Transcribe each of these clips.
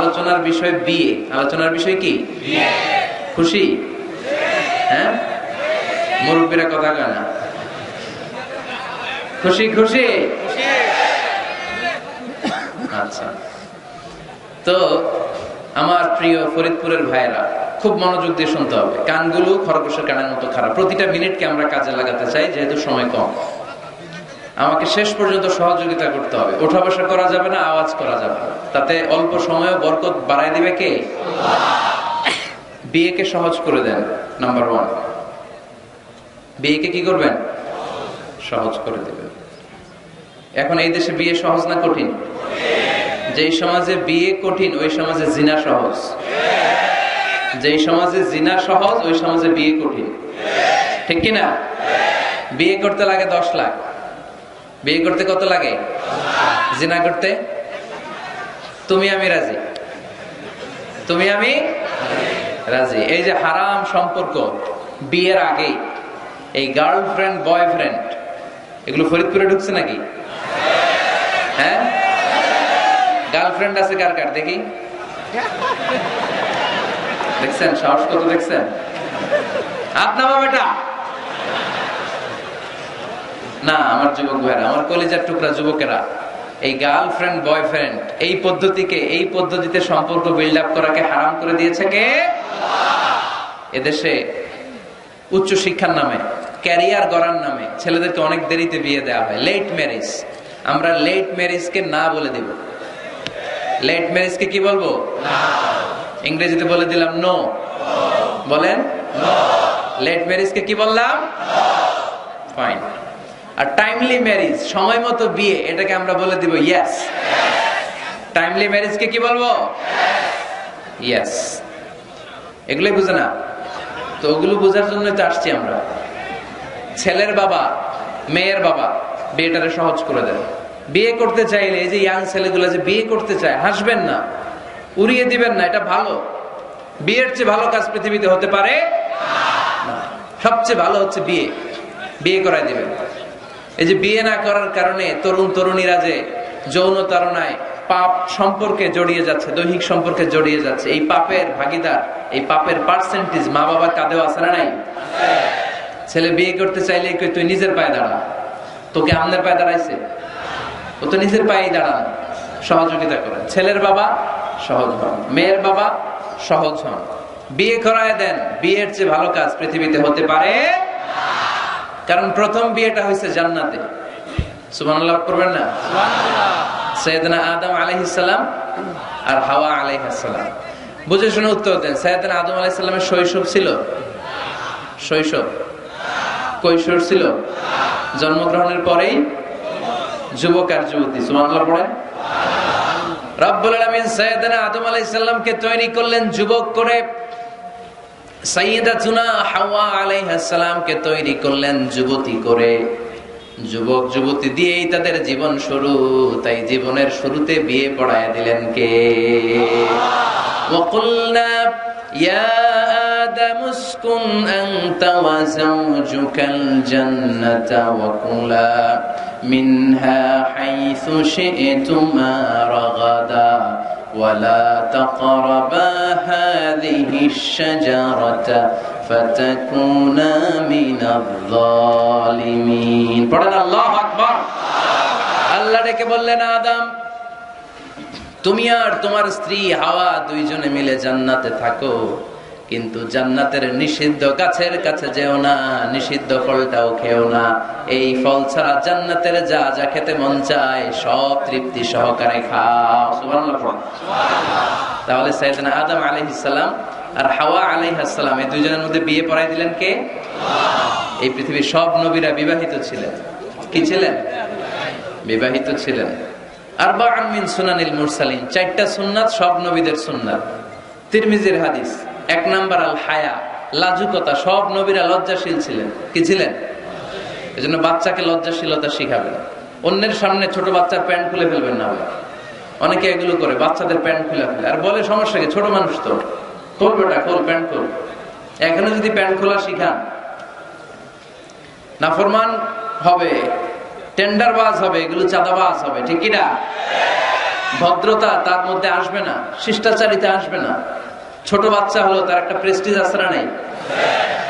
আলোচনার বিষয় বিয়ে। আলোচনার বিষয় কি? খুশি? হ্যাঁ, মুরব্বীরা কথা কয় না। খুশি খুশি? আচ্ছা, তো আমার প্রিয় ফরিদপুরের ভাইয়েরা, খুব মনোযোগ দিয়ে শুনতে হবে। কানগুলো খরগোশের কানের মতো খারাপ। প্রতিটা মিনিটকে আমরা কাজে লাগাতে চাই, যেহেতু সময় কম। আমাকে শেষ পর্যন্ত সহযোগিতা করতে হবে। ওঠা বসা করা যাবে না, আওয়াজ করা যাবে না। তাতে অল্প সময়ে বরকত বাড়ায় দিবে কে? বিয়েকে সহজ করে দেন। নাম্বার 1, বিয়েকে কি করবেন? সহজ করে দেবেন। এখন এই দেশে বিয়ে সহজ না কঠিন? যেই সমাজে বিয়ে কঠিন ওই সমাজে জিনা সহজ। যেই সমাজে জিনা সহজ ওই সমাজে বিয়ে কঠিন। ঠিক কিনা? বিয়ে করতে লাগে 10 লাখ। বিয়ে করতে কত লাগে? জিনা করতে তুমি আমি রাজি। তুমি আমি রাজি। এই যে হারাম সম্পর্ক বিয়ের আগে, এই গার্লফ্রেন্ড বয়ফ্রেন্ড, এগুলো ফরিদপুরে ঢুকছে নাকি? হ্যাঁ, গার্লফ্রেন্ড আছে কার কার দেখি? দেখছেন সাহস কত? দেখছেন? হাত নামা বেটা। না, আমার যুবক ভাইরা, আমার কলিজার টুকরা যুবকেরা, এই গার্লফ্রেন্ড বয়ফ্রেন্ড এই পদ্ধতিতে সম্পর্ক বিল্ড আপ করাকে হারাম করে দিয়েছে কে? এদেশে উচ্চ শিক্ষার নামে, ক্যারিয়ার গড়ার নামে ছেলেদেরকে অনেক দেরিতে বিয়ে দেওয়া হয়। Late marriage. আমরা লেট ম্যারেজকে না বলে দিব। লেট ম্যারেজকে কি বলবো? ইংরেজিতে বলে দিলাম নো। বলেন লেট ম্যারেজকে কি বললাম? ফাইন। আর টাইমলি ম্যারেজ, সময় মতো বিয়ে, এটাকে আমরা বলে দিব ইয়েস। টাইমলি ম্যারেজকে কি বলবো? ইয়েস। এগুলোই বুঝে না তো, ওগুলো বোঝার জন্য তো আসছি আমরা। ছেলের বাবা মেয়ের বাবা বিয়েটারে সহজ করে দেন। বিয়ে করতে চাইলে এই যে ইয়াং ছেলেগুলো যে বিয়ে করতে চায়, হাসবেন না, উড়িয়ে দিবেন না। এটা ভালো। বিয়ের চেয়ে ভালো কাজ পৃথিবীতে হতে পারে না। সবচেয়ে ভালো হচ্ছে বিয়ে। বিয়ে করাই দিবেন। এই যে বিয়ে না করার কারণে তরুণ তরুণীরা যে যৌন তাড়নায় পাপ সম্পর্কে জড়িয়ে যাচ্ছে, দৈহিক সম্পর্কে জড়িয়ে যাচ্ছে, এই পাপের ভাগীদার, এই পাপের পার্সেন্টেজ মা বাবার কাঁধেও আছে না নাই? ছেলে বিয়ে করতে চাইলে তুই নিজের পায়ে দাঁড়া। তোকে আমনের পায়ে দাঁড়াইছে? ও তো নিজের পায়েই দাঁড়ান। সহযোগিতা করেন। ছেলের বাবা সহজ হন, মেয়ের বাবা সহজ হন, বিয়ে করায় দেন। বিয়ের চেয়ে ভালো কাজ পৃথিবীতে হতে পারে, কারণ প্রথম বিয়েটা হয়েছে জান্নাতে। সুবহানাল্লাহ করবেন না? সাইয়েদনা আদম আলাইহিস সালাম আর হাওয়া আলাইহিস সালাম। বুঝে শুনে উত্তর দেন। সাইয়েদনা আদম আলাইহিস সালামের শৈশব ছিল? শৈশব কৈশোর ছিল? জন্মগ্রহণের পরেই যুবক আর যুবতী। সুবহানাল্লাহ পড়েন। রব্বুল আলামিন সাইয়েদনা আদম আলাইহিস সালামকে তৈরি করলেন যুবক করে, সাইয়্যিদাতুনা হাওয়া আলাইহিস সালামকে তৈরি করলেন যুবতী করে। যুবক যুবতী দিয়েই তাদের জীবন শুরু। তাই জীবনের শুরুতে বিয়ে পড়ায় দিলেন কে? ওয়াকুলনা ইয়া আদম উসকুন আনতা ওয়া যাওজুকাল জান্নাতা ওয়া কুলা মিনহা হাইসু শি'তুমা রাগাদা ولا تقربا هذه الشجرة فتكونا من الظالمين। পড়েন আল্লাহু আকবার। আল্লাহ ডেকে বললেন, আদম তুমি আর তোমার স্ত্রী হাওয়া দুইজনে মিলে জান্নাতে থাকো, কিন্তু জান্নাতের নিষিদ্ধ গাছের কাছে যেও না, নিষিদ্ধ ফলটাও খেও না। এই ফল ছাড়া জান্নাতের যা যা খেতে মন চায় সব তৃপ্তি সহকারে খাও। সুবহানাল্লাহ। তাহলে সাইয়েদনা আদম আলাইহিস সালাম আর হাওয়া আলাইহিস সালাম এই দুইজনের মধ্যে বিয়ে পড়াই দিলেন কে? এই পৃথিবীর সব নবীরা বিবাহিত ছিলেন। কি ছিলেন? বিবাহিত ছিলেন। আরবাউন মিন সুনানিল মুরসালিন, 4টা সুন্নাত সব নবীদের সুন্নাত। তিরমিজির হাদিস। 1 নাম্বার আল হায়া, লাজুকতা। সব নবীরা লজ্জাশীল ছিলেন। কি ছিলেন? এজন্য বাচ্চাকে লজ্জাশীলতা শিখাবেন। অন্যের সামনে ছোট বাচ্চার প্যান্ট খুলে ফেলবেন না। অনেকে এগুলো করে, বাচ্চাদের প্যান্ট খুলে ফেলে আর বলে সমস্যা কি, ছোট মানুষ তো, খোল বেটা খোল, প্যান্ট খোল। এখানে যদি প্যান্ট খোলা শিখান, নাফরমান হবে, টেন্ডারবাজ হবে, এগুলো চাঁদাবাজ হবে। ঠিক কিনা? ভদ্রতা তার মধ্যে আসবে না, শিষ্টাচারিতা আসবে না। ছোট বাচ্চা হলো, তার একটা প্রেস্টিজ আছে না নাই?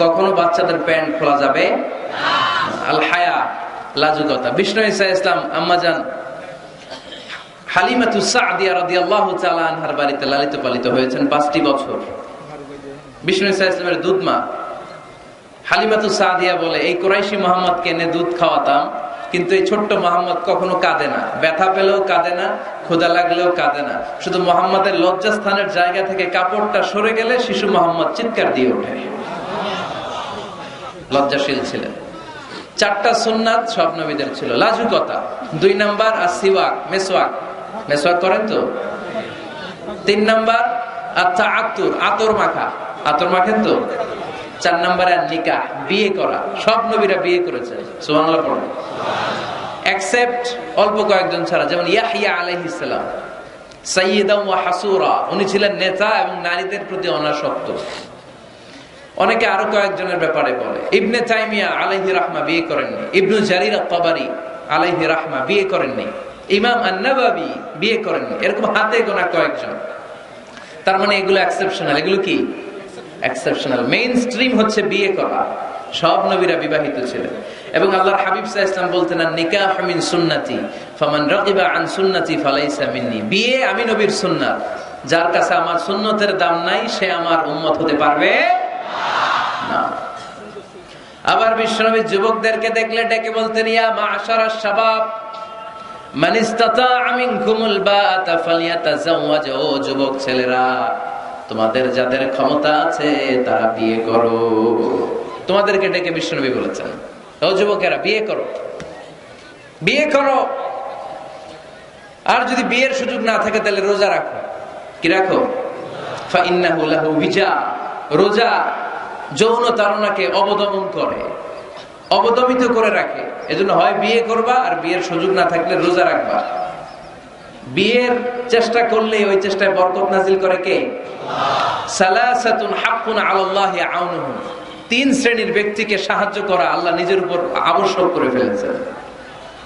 কখনো বাচ্চাদের প্যান্ট খোলা যাবে আল হায়া, লাজুকতা। বিষ্ণু ঈসা ইসলাম আম্মাজান হালিমাতুস সাদিয়া রাদিয়াল্লাহু তাআলা আনহার বাড়িতে লালিত পালিত হয়েছেন 5টি বছর। বিষ্ণু ঈসা ইসলামের দুধ মা হালিমাতুস সাদিয়া বলে, এই কুরাইশি মুহাম্মদকে এনে দুধ খাওয়াতাম, কিন্তু এই ছোট্ট মুহাম্মদ কখনো কাঁদে না, ব্যথা পেলেও কাঁদে না, ক্ষুধা লাগলেও কাঁদে না। শুধু মুহাম্মদের লজ্জাস্থানের জায়গা থেকে কাপড়টা সরে গেলে শিশু মুহাম্মদ চিৎকার দিয়ে ওঠে। লজ্জাশীল ছিলেন। 4টা সুন্নাত সব নবীদের ছিল। লাজুকতা 2 নাম্বার, আর সিওয়াক, মেসওয়াক, মেসওয়াক করেন তো। 3 নাম্বার আত-তাআত্তুর, আতর মাখা, আতর মাখেন তো। 4 নাম্বারে নিকাহ, বিয়ে করা। সব নবীরা বিয়ে করেছেন, সুবহানাল্লাহ পড়েন। এক্সেপ্ট অল্প কয়েকজন ছাড়া, যেমন ইয়াহইয়া আলাইহিস সালাম সাইয়্যিদাম ওয়া হাসুরা, উনি ছিলেন নেতা এবং নারীদের প্রতি অনাসক্ত। অনেকে আরো কয়েকজনের ব্যাপারে বলে। ইবনে তাইমিয়া আলাইহি রাহমা বিয়ে করেননি, ইবনু জারির আত-তাবারি আলাইহি রাহমা বিয়ে করেননি, ইমাম আন-নাওয়াবি বিয়ে করেননি, এরকম হাতে গোনা কয়েকজন। তার মানে এগুলো এক্সেপশনাল। এগুলো কি এক্সেপশনাল? মেইন স্ট্রিম হচ্ছে বিয়ে করা। সব নবীরা বিবাহিত ছিলেন। এবং আল্লাহর হাবিব সাল্লাল্লাহু আলাইহি ওয়াসাল্লাম বলতেন, নিকাহ মিন সুন্নতি ফামান রাগিবা আন সুন্নতি ফালাইসা মিন্নি। বিয়ে আমি নবীর সুন্নাত, যার কাছে আমার সুন্নতের দাম নাই সে আমার উম্মত হতে পারবে না। আবার বিশ্বনবী যুবকদেরকে দেখলে ডেকে বলতেন, ইয়া মা'শারাশ শাবাব মান ইসতাতা'a মিনকুমুল বা'তা ফালইয়াতাযাওয়াজ। ও যুবক ছেলেরা, তোমাদের যাদের ক্ষমতা আছে তারা বিয়ে করো। তোমাদেরকে ডেকে বিশ্বনবী বলেছেন, ও যুবকেরা বিয়ে করো, বিয়ে করো। আর যদি বিয়ের সুযোগ না থাকে তাহলে রোজা রাখো। কি রাখো? ফাইন্নাহু লাহু বিজা। রোজা যৌন তাড়নাকে অবদমন করে, অবদমিত করে রাখে। এজন্য হয় বিয়ে করবা, আর বিয়ের সুযোগ না থাকলে রোজা রাখবা। বিয়ের চেষ্টা করলে ওই চেষ্টায় বরকত নাজিল করে কে? সালাসাতুন হাক্কুন আলাল্লাহি আউনুহুম। 3 শ্রেণীর ব্যক্তিকে সাহায্য করা আল্লাহ নিজের উপর আবশ্যক করে ফেলেছেন।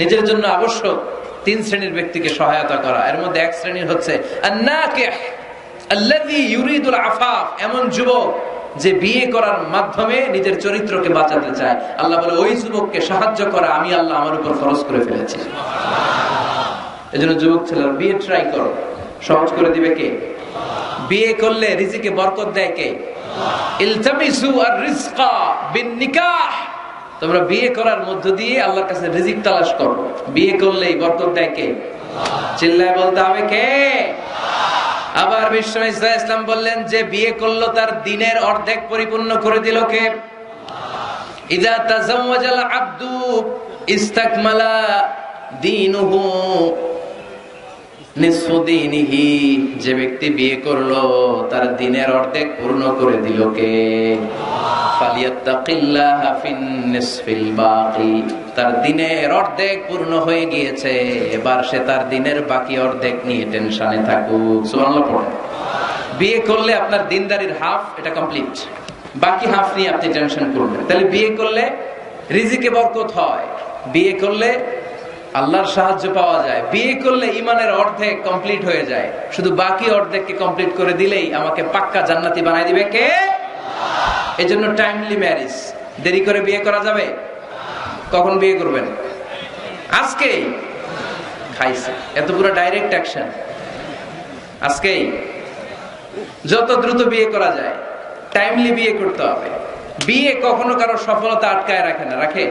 নিজের জন্য আবশ্যক 3 শ্রেণীর ব্যক্তিকে সহায়তা করা। এর মধ্যে এক শ্রেণীর হচ্ছে আন-নাকিহ আল্লাযী ইউরিদুল আফাফ, এমন যুবক যে বিয়ে করার মাধ্যমে নিজের চরিত্রকে বাঁচাতে চায়। আল্লাহ বলে, ওই যুবককে সাহায্য করা আমি আল্লাহ আমার উপর ফরজ করে ফেলেছি। এজন্য যুবক ছেলেরা বিয়ে ট্রাই করো, সহজ করে দিবে কে? বিয়ে করলে রিজিকে বরকত দেয় কে? ইলতামিসু আর-রিজকা বিন-নিকাহ। তোমরা বিয়ে করার মধ্য দিয়ে আল্লাহর কাছে রিজিক তালাশ করো। বিয়ে করলেই বরকত দেয় কে? চিল্লায় বলতে হবে কে? আবার বিষ্ণু ঈসা ইসলাম বললেন, যে বিয়ে করলো তার দিনের অর্ধেক পরিপূর্ণ করে দিল কে? ইযা তাযাওয়াজাল আবদু ইস্তাকমালা দীনুহু নিসফু দীনিহি। যে ব্যক্তি বিয়ে করলো তার দিনের অর্ধেক পূর্ণ করে দিল কে? ফালিয়াত্তাকিল্লাহা ফিন নিসফিল বাকি। তার দিনের অর্ধেক পূর্ণ হয়ে গিয়েছে, এবার সে তার দিনের বাকি অর্ধেক নিয়ে টেনশনে থাকুক। সুবহানাল্লাহ পড়ে। বিয়ে করলে আপনার দিনদারির হাফ এটা কমপ্লিট, বাকি হাফ নিয়ে আপনি টেনশন করবেন। তাহলে বিয়ে করলে রিজিকে বরকত হয়, বিয়ে করলে আল্লাহর সাহায্য পাওয়া যায়, বিয়ে করলে ইমানের অর্ধেক কমপ্লিট হয়ে যায়। শুধু বাকি অর্ধেককে কমপ্লিট করে দিলেই আমাকে পাক্কা জান্নাতি বানাই দিবে কে? এজন্য টাইমলি ম্যারেজ। দেরি করে বিয়ে করা যাবে? কখন বিয়ে করবেন? আজকেই। খাইছে এত পুরো ডাইরেক্ট অ্যাকশন আজকেই। যত দ্রুত বিয়ে করা যায়, টাইমলি বিয়ে করতে হবে। বিয়ে কখনো কারো সফলতা আটকায় রাখে না, রাখে?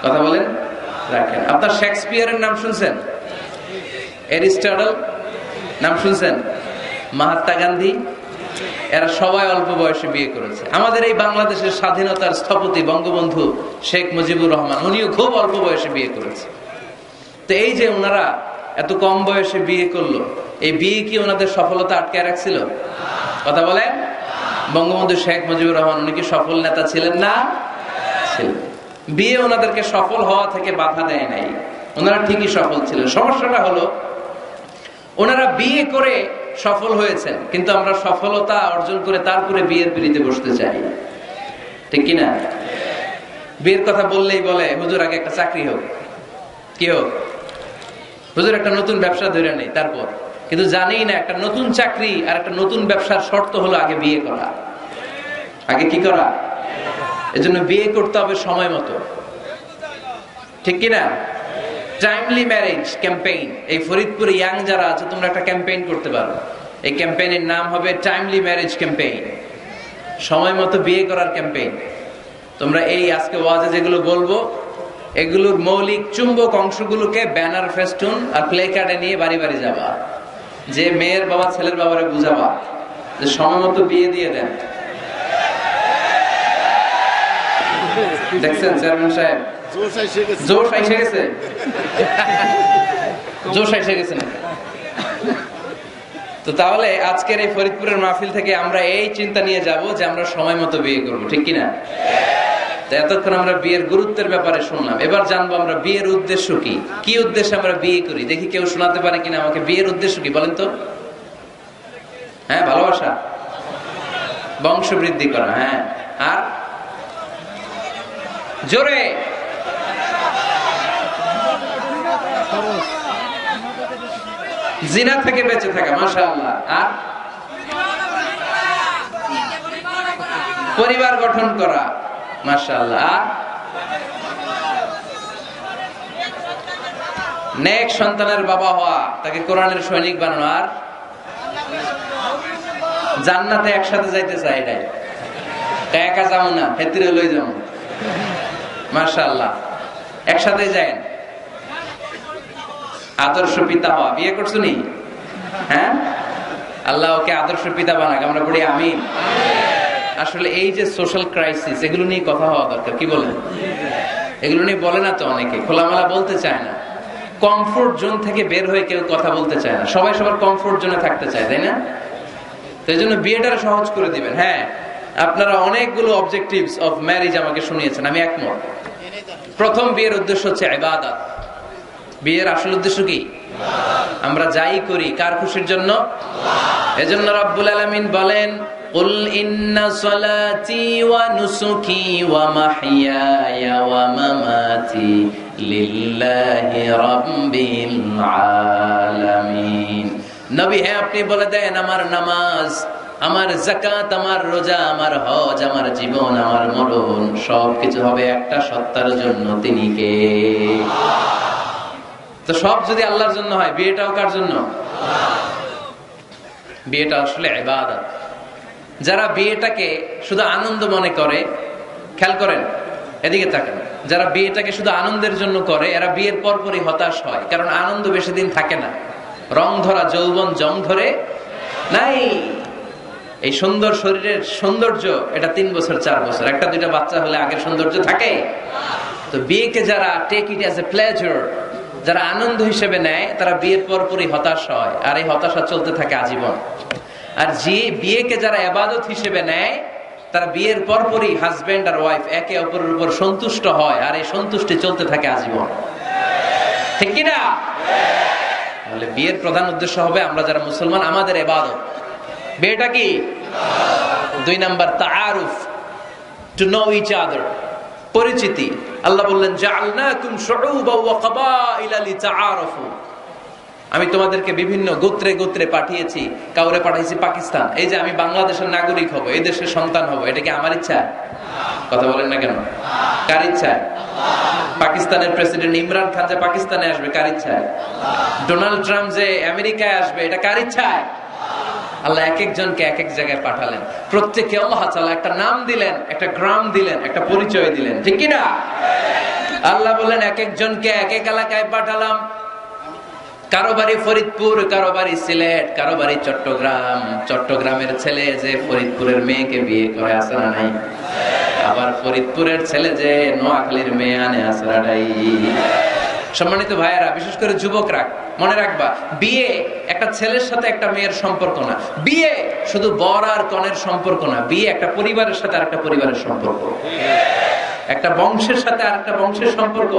কথা বলেন, রাখেন। আপনার শেক্সপিয়ারের নাম শুনছেন? অ্যারিস্টটল নাম শুনছেন? মহাত্মা গান্ধী, এরা সবাই অল্প বয়সে বিয়ে করেছে। আমাদের এই বাংলাদেশের স্বাধীনতার স্থপতি বঙ্গবন্ধু শেখ মুজিবুর রহমান, উনিও খুব অল্প বয়সে বিয়ে করেছে। তো এই যে ওনারা এত কম বয়সে বিয়ে করলো, এই বিয়ে কি ওনাদের সফলতা আটকায় রাখছিল? কথা বলেন। বঙ্গবন্ধু শেখ মুজিবুর রহমান উনি কি সফল নেতা ছিলেন না? ছিলেন। বিয়ে ওনাদেরকে সফল হওয়া থেকে বাধা দেয় নাই, ওনারা ঠিকই সফল ছিলেন। সমস্যাটা হলো ওনারা বিয়ে করে সফল হয়েছেন, কিন্তু আমরা সফলতা অর্জন করে তারপরে বিয়ের পিড়িতে বসতে চাই, ঠিক কিনা? বিয়ের কথা বললেই বলে হুজুর আগে একটা চাকরি হোক। কি হোক? হুজুর একটা নতুন ব্যবসা ধরে নেই, তারপর কিন্তু জানি না একটা নতুন চাকরি আর একটা নতুন ব্যবসার শর্ত হলো আগে বিয়ে করা। আগে কি করা? এজন্য বিয়ে করতে হবে সময় মতো, ঠিক কিনা? টাইমলি ম্যারেজ ক্যাম্পেইন, এই ফরিদপুরে ইয়াং যারা আছে তোমরা একটা ক্যাম্পেইন করতে পারো। এই ক্যাম্পেইনের নাম হবে টাইমলি ম্যারেজ ক্যাম্পেইন, সময় মতো বিয়ে করার ক্যাম্পেইন। তোমরা এই আজকে ওয়াজে যেগুলো বলবো এগুলোর মৌলিক চুম্বক অংশগুলোকে ব্যানার, ফেস্টুন আর প্লে কার্ডে নিয়ে বাড়ি বাড়ি যাবা, যে মেয়ের বাবা ছেলের বাবারে বুঝাবা যে সময় মতো বিয়ে দিয়ে দেন। দেখছেন চেয়ারম্যান সাহেব জোশ এসে গেছে, জোশ এসে গেছে না? তো তাহলে আজকের এই ফরিদপুরের মাহফিল থেকে আমরা এই চিন্তা নিয়ে যাব যে আমরা সময় মতো বিয়ে করবো, ঠিক কিনা? এতক্ষণ আমরা বিয়ের গুরুত্বের ব্যাপারে শুনলাম, এবার জানবো আমরা বিয়ের উদ্দেশ্য কি, কি উদ্দেশ্যে আমরা বিয়ে করি। দেখি কেউ শোনাতে পারে কিনা আমাকে বিয়ের উদ্দেশ্য কি বলেন তো? হ্যাঁ, ভালোবাসা, বংশ বৃদ্ধি করা। হ্যাঁ, আর জোরে জিনা থেকে বেঁচে থাকা, মাশাআল্লাহ। আর পরিবার গঠন করা, মাশাআল্লাহ। আর নেক সন্তানের বাবা হওয়া, তাকে কোরআনের সৈনিক বানানো। আর জান্নাতে একসাথে যাইতে চাই, এটাই একা যাবো না, হেতিরে লই যাবো, মাশাআল্লাহ। একসাথে যাই। আদর্শ পিতা হওয়া, বিয়ে করছো নি? হ্যাঁ, আল্লাহ ওকে আদর্শ পিতা বানাক, আমরা পড়ি আমিন। আসলে এই যে সোশ্যাল ক্রাইসিস, এগুলো নিয়ে কথা হওয়া দরকার, কি বলেন? এগুলো নিয়ে বলে না তো অনেকে, খোলামেলা বলতে চায় না। কমফোর্ট জোন থেকে বের হয়ে কেউ কথা বলতে চায় না, সবাই সবার কমফোর্ট জোনে থাকতে চায়, তাই না? তো এই জন্য বিয়েটারে সহজ করে দিবেন। হ্যাঁ, আপনারা অনেকগুলো অবজেক্টিভস অফ ম্যারেজ আমাকে শুনিয়েছেন, আমি একমত। প্রথম, বিয়ের উদ্দেশ্য হচ্ছে ইবাদত। বিয়ের আসল উদ্দেশ্য কি? আমরা যাই করি কার খুশির জন্য? এজন্য রব্বুল আলামিন বলেন, কুল ইন্না সলাতি ওয়া নুসুকি ওয়া মাহইয়ায়া ওয়া মামাতি লিল্লাহি রাব্বিল আলামিন। নবী, হ্যাঁ আপনি বলে দেন আমার নামাজ, আমার যাকাত, আমার রোজা, আমার হজ, আমার জীবন, আমার মরণ সবকিছু হবে একটা সত্তার জন্য, তিনি কে? তো সব যদি আল্লাহর জন্য হয়, বিয়েটাও কার জন্য? বিয়েটা আসলে ইবাদত। যারা বিয়েটাকে শুধু আনন্দ মনে করে, খেয়াল করেন, এদিকে তাকান, যারা বিয়েটাকে শুধু আনন্দের জন্য করে এরা বিয়ের পরপরই হতাশ হয়, কারণ আনন্দ বেশি দিন থাকে না। রং ধরা যৌবন জং ধরে নাই। এই সুন্দর শরীরের সৌন্দর্য এটা 3 বছর 4 বছর, একটা দুইটা বাচ্চা হলে আগের সৌন্দর্য থাকে? তো বিয়েকে যারা take it as a pleasure, যারা আনন্দ হিসেবে নেয়, তারা বিয়ের পরপরই হতাশ হয়, আর এই হতাশা চলতে থাকে আজীবন। আর যে বিয়েকে যারা ইবাদত হিসেবে নেয়, তারা বিয়ের পরপরই হাজবেন্ড আর ওয়াইফ একে অপরের উপর সন্তুষ্ট হয়, আর এই সন্তুষ্টি চলতে থাকে আজীবন, ঠিক কিনা? তাহলে বিয়ের প্রধান উদ্দেশ্য হবে আমরা যারা মুসলমান, আমাদের ইবাদত। বিয়েটা কি? 2 নাম্বার, তাআরুফ, টু নো ইচ আদার, পরিচিতি। আল্লাহ বললেন, জাআলনাকুম শুউবা ওয়া ক্বাবাইলা লিতাআরাফু। আমি তোমাদেরকে বিভিন্ন গোত্রে গোত্রে পাঠিয়েছি। কাউরে পাঠাইছি পাকিস্তান, এই যে আমি বাংলাদেশের নাগরিক হব, এই দেশের সন্তান হব, এটা কি আমার ইচ্ছা? কথা বলেন না কেন? কার ইচ্ছা? পাকিস্তানের প্রেসিডেন্ট ইমরান খান যে পাকিস্তানে আসবে, কার ইচ্ছায়? ডোনাল্ড ট্রাম্প যে আমেরিকায় আসবে, এটা কার ইচ্ছায়? আল্লাহ এক একজনকে এক এক জায়গায় পাঠালেন, প্রত্যেককে আল্লাহ তাআলা একটা নাম দিলেন, একটা গ্রাম দিলেন, একটা পরিচয় দিলেন, ঠিক কি না? আল্লাহ বললেন এক একজনকে এক এক এলাকায় পাঠালাম। কারো বাড়ি ফরিদপুর, কারো বাড়ি সিলেট, কারো বাড়ি চট্টগ্রাম। চট্টগ্রামের ছেলে যে ফরিদপুরের মেয়েকে বিয়ে করে, আছে না নাই? আবার ফরিদপুরের ছেলে যে নোয়াখালীর মেয়ে আনে, আছে না নাই? সম্মানিত ভাইয়েরা, বিশেষ করে যুবকরা, মনে রাখবা, বিয়ে একটা ছেলের সাথে একটা মেয়ের সম্পর্ক না। বিয়ে শুধু বর আর কনের সম্পর্ক না। বিয়ে একটা পরিবারের সাথে আরেকটা পরিবারের সম্পর্ক, একটা বংশের সাথে আরেকটা বংশের সম্পর্ক,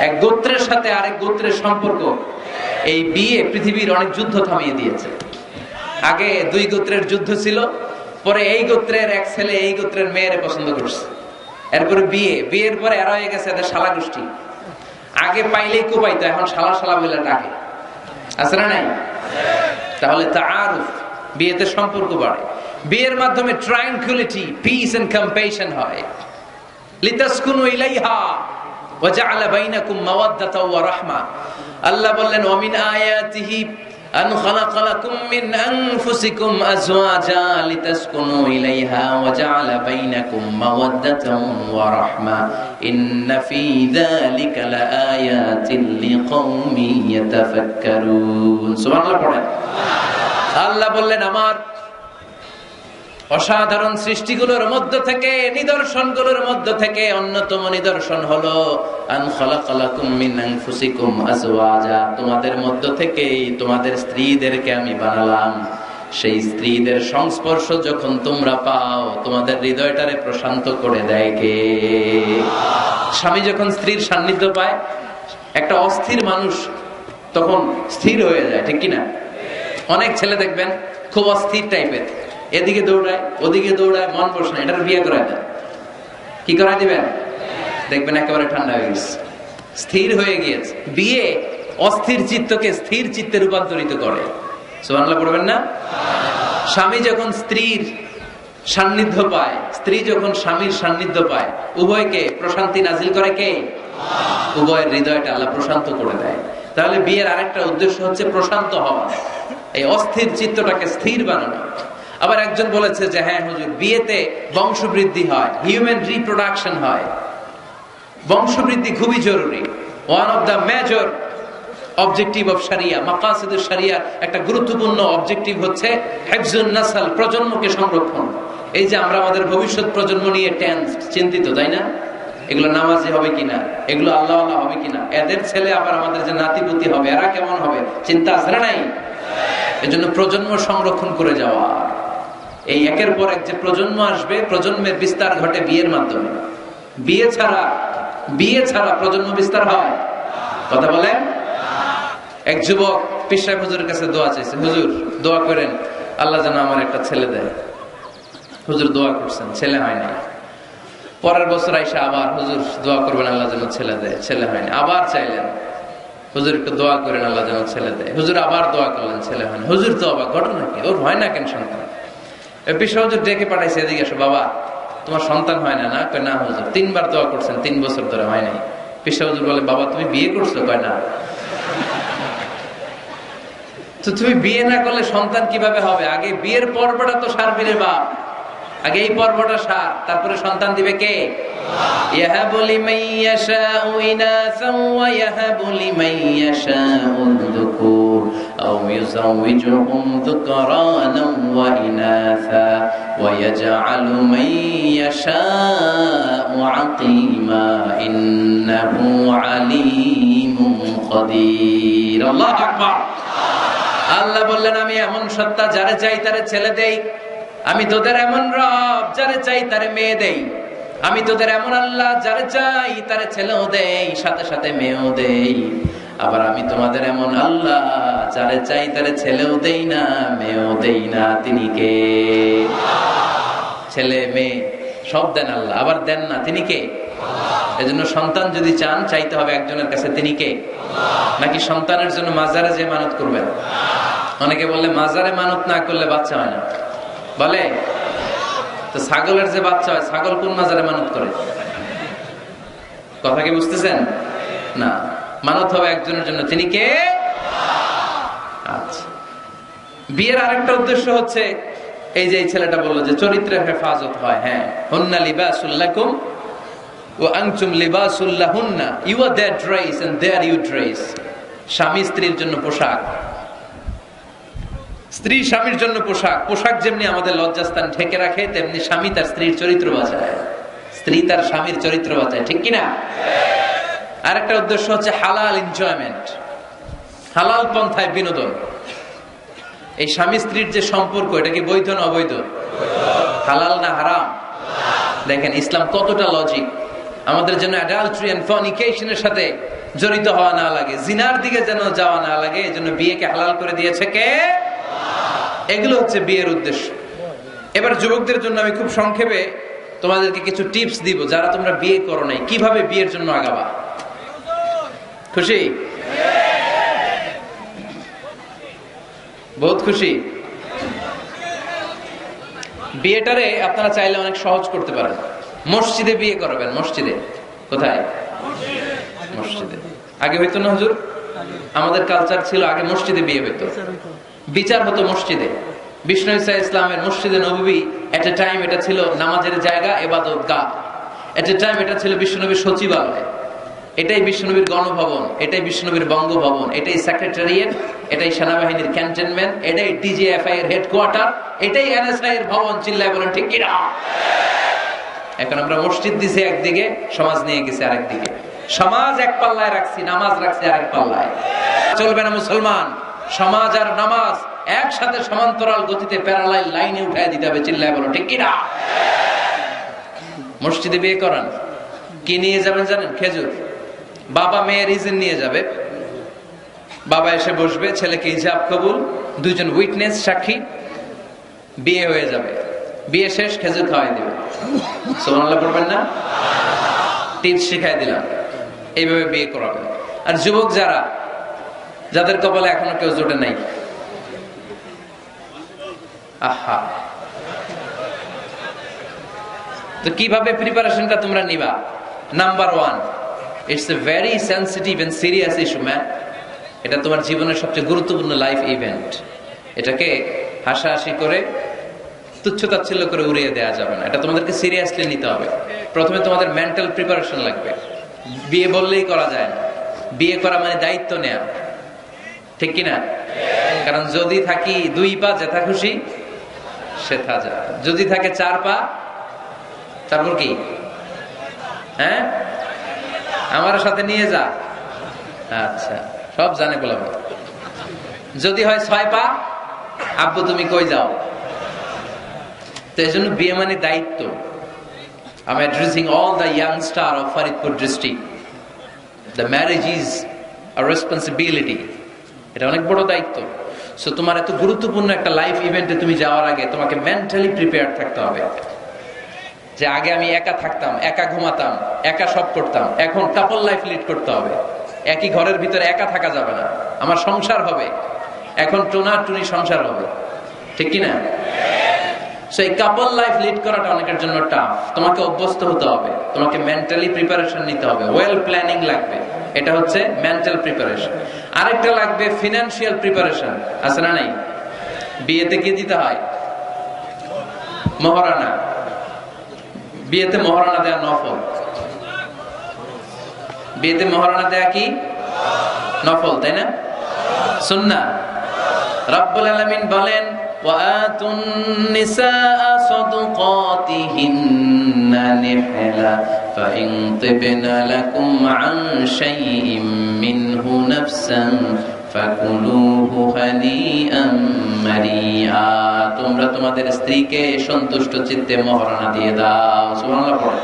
এক গোত্রের সাথে আরেক গোত্রের সম্পর্ক। এই বিয়ে পৃথিবীর অনেক যুদ্ধ থামিয়ে দিয়েছে। আগে 2 গোত্রের যুদ্ধ ছিল, পরে এই গোত্রের এক ছেলে এই গোত্রের মেয়েরে পছন্দ করছে, এরপরে বিয়ের পরে এরা হয়ে গেছে এদের শালা গোষ্ঠী। আগে পাইলেই কোপাইতো, এখন শালা শালা বলে ডাকে, আছে না নাই? তাহলে তাআরুফ, বিয়েতে সম্পর্ক বাড়ে। বিয়ের মাধ্যমে ট্রায়াঙ্কুলিটি, পিস এন্ড কম্প্যাশন হয়। লিতাসকুনু ইলাইহা ওয়া জাআলা বাইনাকুম মাওয়াদ্দাতাও ওয়া রাহমা। আল্লাহ বললেন ওয়া মিন আয়াতিহি আন খালাকা লাকুম মিন আনফুসিকুম আজওয়াজা লিতাসকুনু ইলাইহা ওয়া জাআলা বাইনাকুম মাওয়াদ্দাতাও ওয়া রাহমা ইন্না ফী যালিকা লাআয়াতিন লিকাওমিন ইয়াতাফাক্কারুন। সুবহানাল্লাহ পড়েন। আল্লাহ বললেন আমার অসাধারণ সৃষ্টিগুলোর মধ্য থেকে, নিদর্শনগুলোর মধ্য থেকে অন্যতম নিদর্শন হলো আন খালাকা লাকুম মিন আনফুসিকুম আজওয়াজা, তোমাদের মধ্য থেকে তোমাদের স্ত্রীদেরকে আমি বানালাম। সেই স্ত্রীদের সংস্পর্শ যখন তোমরা পাও, তোমাদের হৃদয়টারে প্রশান্ত করে দেয় কে? স্বামী যখন স্ত্রীর সান্নিধ্য পায়, একটা অস্থির মানুষ তখন স্থির হয়ে যায়, ঠিক কিনা? অনেক ছেলে দেখবেন খুব অস্থির টাইপের, এদিকে দৌড়ায় ওদিকে দৌড়ায়, মন বসে না, এটার বিয়ে করায় দেন। কি করাই দিবেন? দেখবেন একেবারে ঠান্ডা হয়ে গেছে, স্থির হয়ে গিয়েছে। বিয়ে অস্থির চিত্তকে স্থির চিত্তে রূপান্তরিত করে। সুবহানাল্লাহ পড়বেন না? স্বামী যখন স্ত্রীর সান্নিধ্য পায়, স্ত্রী যখন স্বামীর সান্নিধ্য পায়, উভয়কে প্রশান্তি নাজিল করে কে? উভয়ের হৃদয়টা আল্লাহ প্রশান্ত করে দেয়। তাহলে বিয়ের আরেকটা উদ্দেশ্য হচ্ছে প্রশান্ত হওয়া, এই অস্থির চিত্তটাকে স্থির বানানো। আবার একজন বলেছে যে হ্যাঁ হুজুর, বিয়েতে বংশবৃদ্ধি হয়, হিউম্যান রিপ্রোডাকশন হয়, বংশবৃদ্ধি খুবই জরুরি। One of the major objective of শরিয়া, মাকাসিদুশ শরিয়ার একটা গুরুত্বপূর্ণ অবজেক্টিভ হচ্ছে হিফজুন নাসল, প্রজন্মকে সংরক্ষণ। এই যে আমরা আমাদের ভবিষ্যৎ প্রজন্ম নিয়ে চিন্তিত, তাই না? এগুলো নামাজি হবে কিনা, এগুলো আল্লাহ আল্লাহ হবে কিনা, এদের ছেলে আবার আমাদের যে নাতিপুতি হবে এরা কেমন হবে, চিন্তা আছে না নাই? এজন্য প্রজন্ম সংরক্ষণ করে যাওয়া, এই একের পর এক যে প্রজন্ম আসবে, প্রজন্মের বিস্তার ঘটে বিয়ের মাধ্যমে। বিয়ে ছাড়া প্রজন্ম বিস্তার হয়? কথা বলেন। এক যুবক পীর সাহেব হুজুরের কাছে দোয়া চাইছে, হুজুর দোয়া করেন আল্লাহ যেন আমার একটা ছেলে দেয়। হুজুর দোয়া করছেন, ছেলে হয় নাই। পরের বছর আইসা আবার হুজুর দোয়া করবেন আল্লাহ যেন ছেলে দেয়, ছেলে হয়নি। আবার চাইলেন হুজুর একটু দোয়া করেন আল্লাহ যেন ছেলে দেয়। হুজুর আবার দোয়া করলেন, ছেলে হয়নি। হুজুর তো অবাক, ঘটনা কি, ওর হয় না কেন সন্তান? পীর সাহেব হুজুর ডেকে পাঠাইছে, এদিকে আসো বাবা, তোমার সন্তান হয় না? না। কয় না হুজুর, 3 বার দোয়া করছেন, 3 বছর ধরে হয় নাই। পীর সাহেব হুজুর বলে বাবা তুমি বিয়ে করছো? কয় না। তো তুমি বিয়ে না করলে সন্তান কিভাবে হবে? আগে বিয়ের পর্বটা তো সারবি রে বাপ, আগে এই পর্বটা সার, তারপরে সন্তান দিবে কে? ইয়াহাবু লিমান ইয়াশাউ ইনাসান ওয়া ইয়াহাবু লিমান ইয়াশাউ যুকুর আও ইউযাওয়িজুহুম যুকরানা ওয়া ইনাসা ওয়া ইয়াজআলু মান ইয়াশাউ আকিমা ইন্নাহু আলীমুন কাদির। আল্লাহু আকবার। আল্লাহ বললেন আমি এমন সত্তা, যারে চাই তারে ছেলে দেই। আমি তোদের এমন রব, যারে চাই তারে মেয়ে দেই। আমি তোদের এমন আল্লাহ, যারে চাই তারে ছেলেও দেই, সাথে সাথে মেয়েও দেই। আবার আমি তোমাদের এমন আল্লাহ, যারে চাই তারে ছেলেও দেই না, মেয়েও দেই না। তিনি কে? ছেলে মেয়ে সব দেন আল্লাহ, আবার দেন না, তিনি কে? এজন্য সন্তান যদি চান, চাইতে হবে একজনের কাছে, তিনি কে? নাকি সন্তানের জন্য মাজারে যে মানত করবেন? অনেকে বললে মাজারে মানত না করলে বাচ্চা হয় না, বলে তো ছাগলের যে বাচ্চা হয়, ছাগল কোন মাজারে মানত করে? কথা কি বুঝতেছেন? না, মানত হবে একজনের জন্য, তিনি কে? আচ্ছা, বিয়ের আরেকটা উদ্দেশ্য হচ্ছে এই যে এই ছেলেটা বললো যে চরিত্রের হেফাজত হয়। হ্যাঁ, হুন্না লিবাসুল লাকুম ওয়া আনতুম লিবাসুল লাহুন্না, you are their dress and their you dress. স্বামী স্ত্রীর জন্য পোশাক, স্ত্রী স্বামীর জন্য পোশাক। পোশাক যেমনি আমাদের লজ্জাস্থান ঢেকে রাখে, তেমনি স্বামী তার স্ত্রীর চরিত্র বাঁচায়, স্ত্রী তার স্বামীর চরিত্র বাঁচায়, ঠিক কিনা? আরেকটা উদ্দেশ্য হচ্ছে হালাল এনজয়মেন্ট, হালাল পন্থায় বিনোদন। এই স্বামী স্ত্রীর যে সম্পর্ক, এটা কি বৈধ না অবৈধ? হালাল না হারাম? দেখেন ইসলাম কতটা লজিক। আমাদের জন্য অ্যাডাল্টারি এন্ড ফর্নিকেশনের সাথে জড়িত হওয়া না লাগে, জিনার দিকে যেন যাওয়া না লাগে, এজন্য বিয়েকে হালাল করে দিয়েছে কে? এগুলো হচ্ছে বিয়ের উদ্দেশ্য। এবার যুবকদের জন্য আমি খুব সংক্ষেপে তোমাদেরকে কিছু টিপস দিব, যারা তোমরা বিয়ে করো নাই, কিভাবে বিয়ের জন্য আগাবা। খুশি? বহুত খুশি? বিয়েটারে আপনারা চাইলে অনেক সহজ করতে পারেন। মসজিদে বিয়ে করবেন। মসজিদে। কোথায়? মসজিদে। আগে হইতো না হুজুর? আমাদের কালচার ছিল আগে মসজিদে বিয়ে হইতো, বিচার হতো মসজিদে। বিষ্ণু ঈসা ইসলামের মসজিদে নববী এট এ টাইম এটা ছিল নামাজের জায়গা, ইবাদতগাহ। এট এ টাইম এটা ছিল বিশ্বনবীর সচিবালয়, এটাই বিশ্বনবীর গণভবন, এটাই বিশ্বনবীর বঙ্গভবন, এটাই সেক্রেটারিয়েট, এটাই সেনাবাহিনীর ক্যান্টনমেন্ট, এটাই ডিজিএফআই এর হেডকোয়ার্টার, এটাই এনএসআই এর ভবন। চিল্লায় বলেন ঠিক কিনা? এখন আমরা মসজিদ দিছি একদিকে, সমাজ নিয়ে গেছে আরেকদিকে। সমাজ এক পাল্লায় রাখছি, নামাজ রাখছি আরেক পাল্লায়। চলবে না মুসলমান। সমাজ আর নামাজ একসাথে সমান্তরাল গতিতে প্যারালাল লাইনে উঠায় দিতে হবে। চিল্লায় বলো ঠিক কিনা? মসজিদে বিয়ে করান, কি নিয়ে যাবেন জানেন? খেজুর। বাবা মেয়ের ইজেন নিয়ে যাবে। বাবা এসে বসবে, ছেলেকে ইজাব কবুল, দুইজন উইটনেস সাক্ষী, বিয়ে হয়ে যাবে। বিয়ে শেষ, খেজুর খাওয়াই দিবে। সুবহানাল্লাহ পড়বেন না? টিপস শিখাই দিলাম, এইভাবে বিয়ে করাবেন। আর যুবক যারা, যাদের কপালে এখনো কেউ জোটে নাই, আহা, তো কিভাবে প্রিপারেশনটা তোমরা নিবা? Number 1, it's a very sensitive and serious issue man. এটা তোমার জীবনের সবচেয়ে গুরুত্বপূর্ণ লাইফ ইভেন্ট। এটাকে হাসাহাসি করে, তুচ্ছতাচ্ছিল্য করে উড়িয়ে দেওয়া যাবে না। এটা তোমাদেরকে সিরিয়াসলি নিতে হবে। প্রথমে তোমাদের মেন্টাল প্রিপারেশন লাগবে। বিয়ে বললেই করা যায় না। বিয়ে করা মানে দায়িত্ব নেয়া, ঠিক কিনা? কারণ যদি থাকি 2 পা, যেথা খুশি সেথা যা। যদি থাকে 4 পা, তারপর কি? হ্যাঁ, আমার সাথে নিয়ে যা। আচ্ছা, সব জানে বলবো। যদি হয় 6 পা, আব্বু তুমি কই যাও? তো এই জন্য বিয়ে মানে দায়িত্ব। I'm addressing all the young star of Faridpur district. The marriage is a responsibility. এটা অনেক বড় দায়িত্ব। সো তোমার এত গুরুত্বপূর্ণ একটা লাইফ ইভেন্টে তুমি যাওয়ার আগে তোমাকে মেন্টালি প্রিপেয়ার থাকতে হবে। যে আগে আমি একা থাকতাম, একা ঘুমাতাম, একা সব করতাম, এখন কাপল লাইফ লিড করতে হবে। একই ঘরের ভিতরে একা থাকা যাবে না। আমার সংসার হবে, এখন টোনাটুনি সংসার হবে, ঠিক কিনা? সো এই কাপল লাইফ লিড করাটা অনেকের জন্য টাফ। তোমাকে অভ্যস্ত হতে হবে, তোমাকে মেন্টালি প্রিপারেশন নিতে হবে, ওয়েল প্ল্যানিং লাগবে। এটা হচ্ছে মেন্টাল প্রিপারেশন। আরেকটা লাগবে ফিনান্সিয়াল প্রিপারেশন। আছে না নাই? বিয়েতে কি দিতে হয়? মহারানা। বিয়েতে মহারানা দেয়া নফল। বিয়েতে মহারানা দেয়া কি? নফল, তাই না? সুন্নাহ। রব্বুল আলামিন বলেন, وَآتُوا النِّسَاءَ صَدُقَاتِهِنَّ نِحْلَةً فَإِن طِبْنَ لَكُمْ عَن شَيْءٍ مِّنْهُ نَفْسًا فَكُلُوهُ هَنِيئًا مَرِيئًا। তোমরা তোমাদের স্ত্রীকে সন্তুষ্ট চিত্তে মহারানা দিয়ে দাও। সুবহানাল্লাহ পড়ো।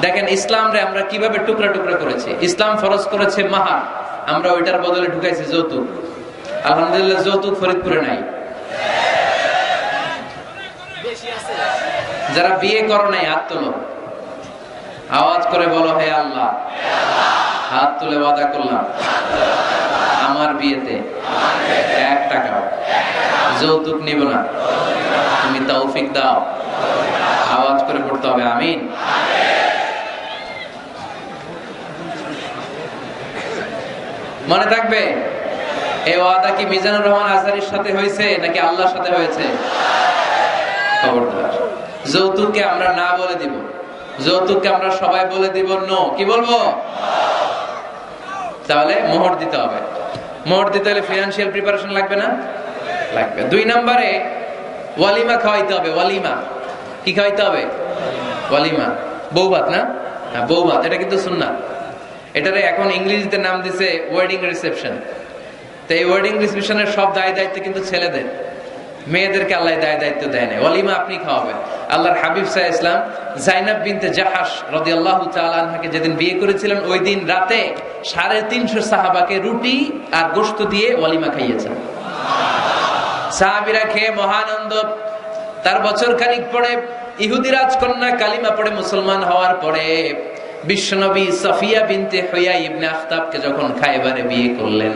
দেখেন ইসলামরে আমরা কিভাবে টুকরা টুকরা করেছি। ইসলাম ফরজ করেছে মাহার, আমরা ওইটার বদলে ঢুকাইছি যৌতুক। আলহামদুলিল্লাহ যৌতুক ফরিদপুরে নাই। যারা বিয়ে করো নাই হাত তোলো, আওয়াজ করে বলো, হে আল্লাহ, হাত তুলে ওয়াদা করলাম আমার বিয়েতে 1 টাকাও যৌতুক নিব না, তুমি তৌফিক দাও। আওয়াজ করে পড়তে হবে আমিন। মনে থাকবে, এই ওয়াদা কি মিজানুর রহমান আজহারীর সাথে হয়েছে নাকি আল্লাহর সাথে হয়েছে? খবরদার, যৌতুককে আমরা না বলে দিব। যৌতুককে আমরা সবাই বলে দিব নো। কি বলবো? তাহলে মোহর দিতে হবে। মোহর দিতে হলে ফিনান্সিয়াল প্রিপারেশন লাগবে না? লাগবে। 2 নম্বরে ওয়ালিমা খাওয়াইতে হবে। ওয়ালিমা কি খাওয়াইতে হবে? ওয়ালিমা, বৌভাত না? হ্যাঁ, বৌভাত। এটা কিন্তু সুন্নাত। এটারে এখন ইংরেজিতে নাম দিছে ওয়েডিং রিসেপশন। তো এই ওয়েডিং রিসেপশনের সব দায় দায়িত্ব কিন্তু ছেলেদের, মেয়েদেরকে আল্লাহ দায় দায়িত্ব দেয় না। ওয়ালিমা আপনি খাওয়াবেন। আল্লাহর হাবিব সাল্লাল্লাহু আলাইহি ওয়াসাল্লাম যায়েনব বিনতে জাহাশ রাদিয়াল্লাহু তাআলা আনহাকে যেদিন বিয়ে করেছিলেন, ওই দিন রাতে 350 সাহাবাকে রুটি আর গোশত দিয়ে ওয়ালিমা খাইয়েছেন। সাহাবীরা খেয়ে মহানন্দ। তার বছর খানিক পরে ইহুদি রাজকন্যা কালিমা পড়ে মুসলমান হওয়ার পরে বিশ্বনবী সাফিয়া বিনতে হুয়াই ইবনে আখতাবকে যখন খায়বারে বিয়ে করলেন,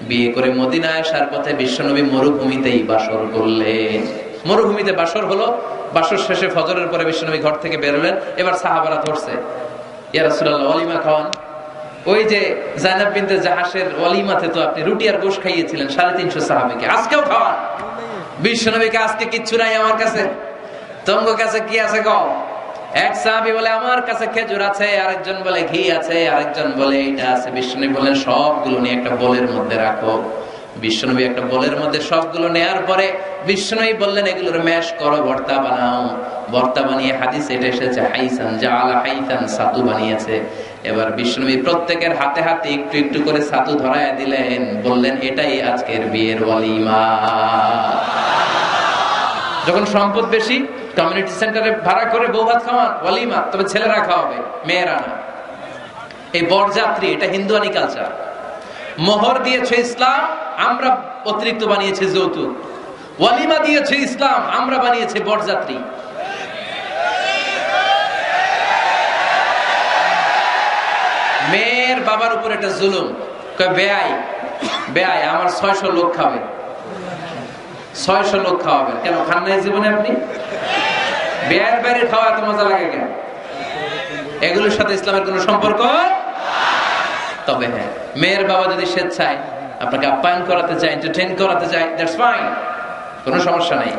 বিয়ে করে মদিনায় আসার পথে বিশ্বনবী মরুভূমিতেই বাসর করলেন। মরুভূমিতে বাসর হলো, বাসর শেষে ফজরের পরে বিশ্বনবী ঘর থেকে বেরোলেন। এবার সাহাবারা ধরছে, ইয়া রাসূলুল্লাহ ওয়ালিমা খাওয়ান। ওই যে জায়নাব বিনতে জাহাসের ওয়ালিমাতে তো আপনি রুটি আর গোশত খাইয়েছিলেন 350 সাহাবীকে, আজকেও খাওয়ান। বিশ্বনবীকে আজকে কিচ্ছু নাই আমার কাছে, তোমার কাছে কি আছে কও? এক সাহাবী বলে আমার কাছে খেজুর আছে, আরেকজন বলে ঘি আছে, আরেকজন বলে এটা আছে। বিশ্বনবী বলেন সবগুলো নিয়ে একটা বোলের মধ্যে রাখো। বিশ্বনবী একটা বোলের মধ্যে সবগুলো নেয়ার পরে বিশ্বনবী বললেন এগুলোর ম্যাশ করো, ভর্তা বানাও। ভর্তা বানিয়ে হাদিসে এটা এসেছে হাইসান জাআলা হাইসান, ছাতু বানিয়েছে। এবার বিশ্বনবী প্রত্যেকের হাতে হাতে একটু একটু করে ছাতু ধরায় দিলেন, বললেন এটাই আজকের বিয়ের ওয়ালিমা। যখন সম্পদ বেশি, কমিউনিটি সেন্টারে ভাড়া করে বউ ভাত খাওয়ান, ওয়ালিমা। তবে ছেলেরা খাওয়াবে, মেয়েরা না। এই বরযাত্রী, এটা হিন্দুয়ানি কালচার। মোহর দিয়েছে ইসলাম, আমরা অতিরিক্ত বানিয়েছে যৌতুক। ওয়ালিমা দিয়েছে ইসলাম, আমরা বানিয়েছে বরযাত্রী। মেয়ের বাবার উপর এটা জুলুম। বেয়াই বেয়াই আমার 600 লোক খাবে, 600 লোক খাওয়াবেন কেন? খান নাই জীবনে আপনি? বেয়ার বাইরে খাওয়া এত মজা লাগে কেন? এগুলোর সাথে ইসলামের কোন সম্পর্ক। তবে হ্যাঁ, মেয়ের বাবা যদি স্বেচ্ছায় আপনাকে আপ্যায়ন করাতে চায়, এন্টারটেইন করাতে চায়, দ্যাটস ফাইন, কোনো সমস্যা নেই।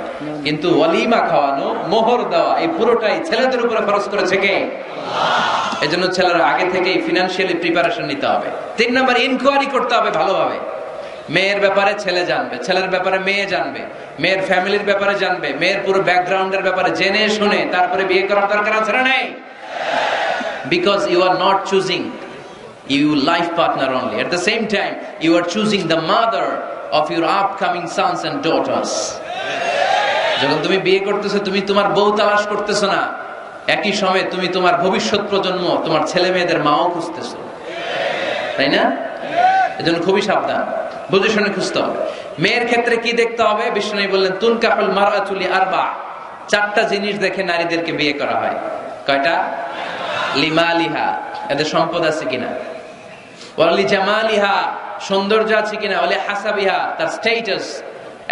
কিন্তু ওয়ালিমা খাওয়ানো, মোহর দেওয়া, এই পুরোটাই ছেলেদের উপরে খরচ করেছে কে? আল্লাহ। এজন্য ছেলেরা আগে থেকেই ফিনান্সিয়ালি প্রিপারেশন নিতে হবে। 3 নাম্বার, ইনকোয়ারি করতে হবে ভালোভাবে। মেয়ের ব্যাপারে ছেলে জানবে, ছেলের ব্যাপারে মেয়ে জানবে, মেয়ের ফ্যামিলির ব্যাপারে জানবে, মেয়ের পুরো ব্যাকগ্রাউন্ডের ব্যাপারে জেনে শুনে তারপরে বিয়ে করার দরকার আছে না নাই? Because you are not choosing your life partner only. At the same time, you are choosing the mother of your upcoming sons and daughters. যখন তুমি বিয়ে করতেছো, তুমি তোমার বউ তালাশ করতেছো না, একই সময়ে তুমি তোমার ভবিষ্যৎ প্রজন্ম, তোমার ছেলে মেয়েদের মাও খুঁজতেছো, তাই না? এজন্য খুবই সাবধান, বুঝে শুনে খুঁজতে হবে। মেয়ের ক্ষেত্রে কি দেখতে হবে? বিষ্ণু বললেন তুনকাহুল মারআতু লিআরবা, 4টা জিনিস দেখে নারীদেরকে বিয়ে করা হয়। কয়টা? লিমালিহা, এদের সম্পদ আছে কিনা, ওয়ালি জামালিহা, সৌন্দর্য আছে কিনা, ওয়ালি হাসাবিহা, তার status,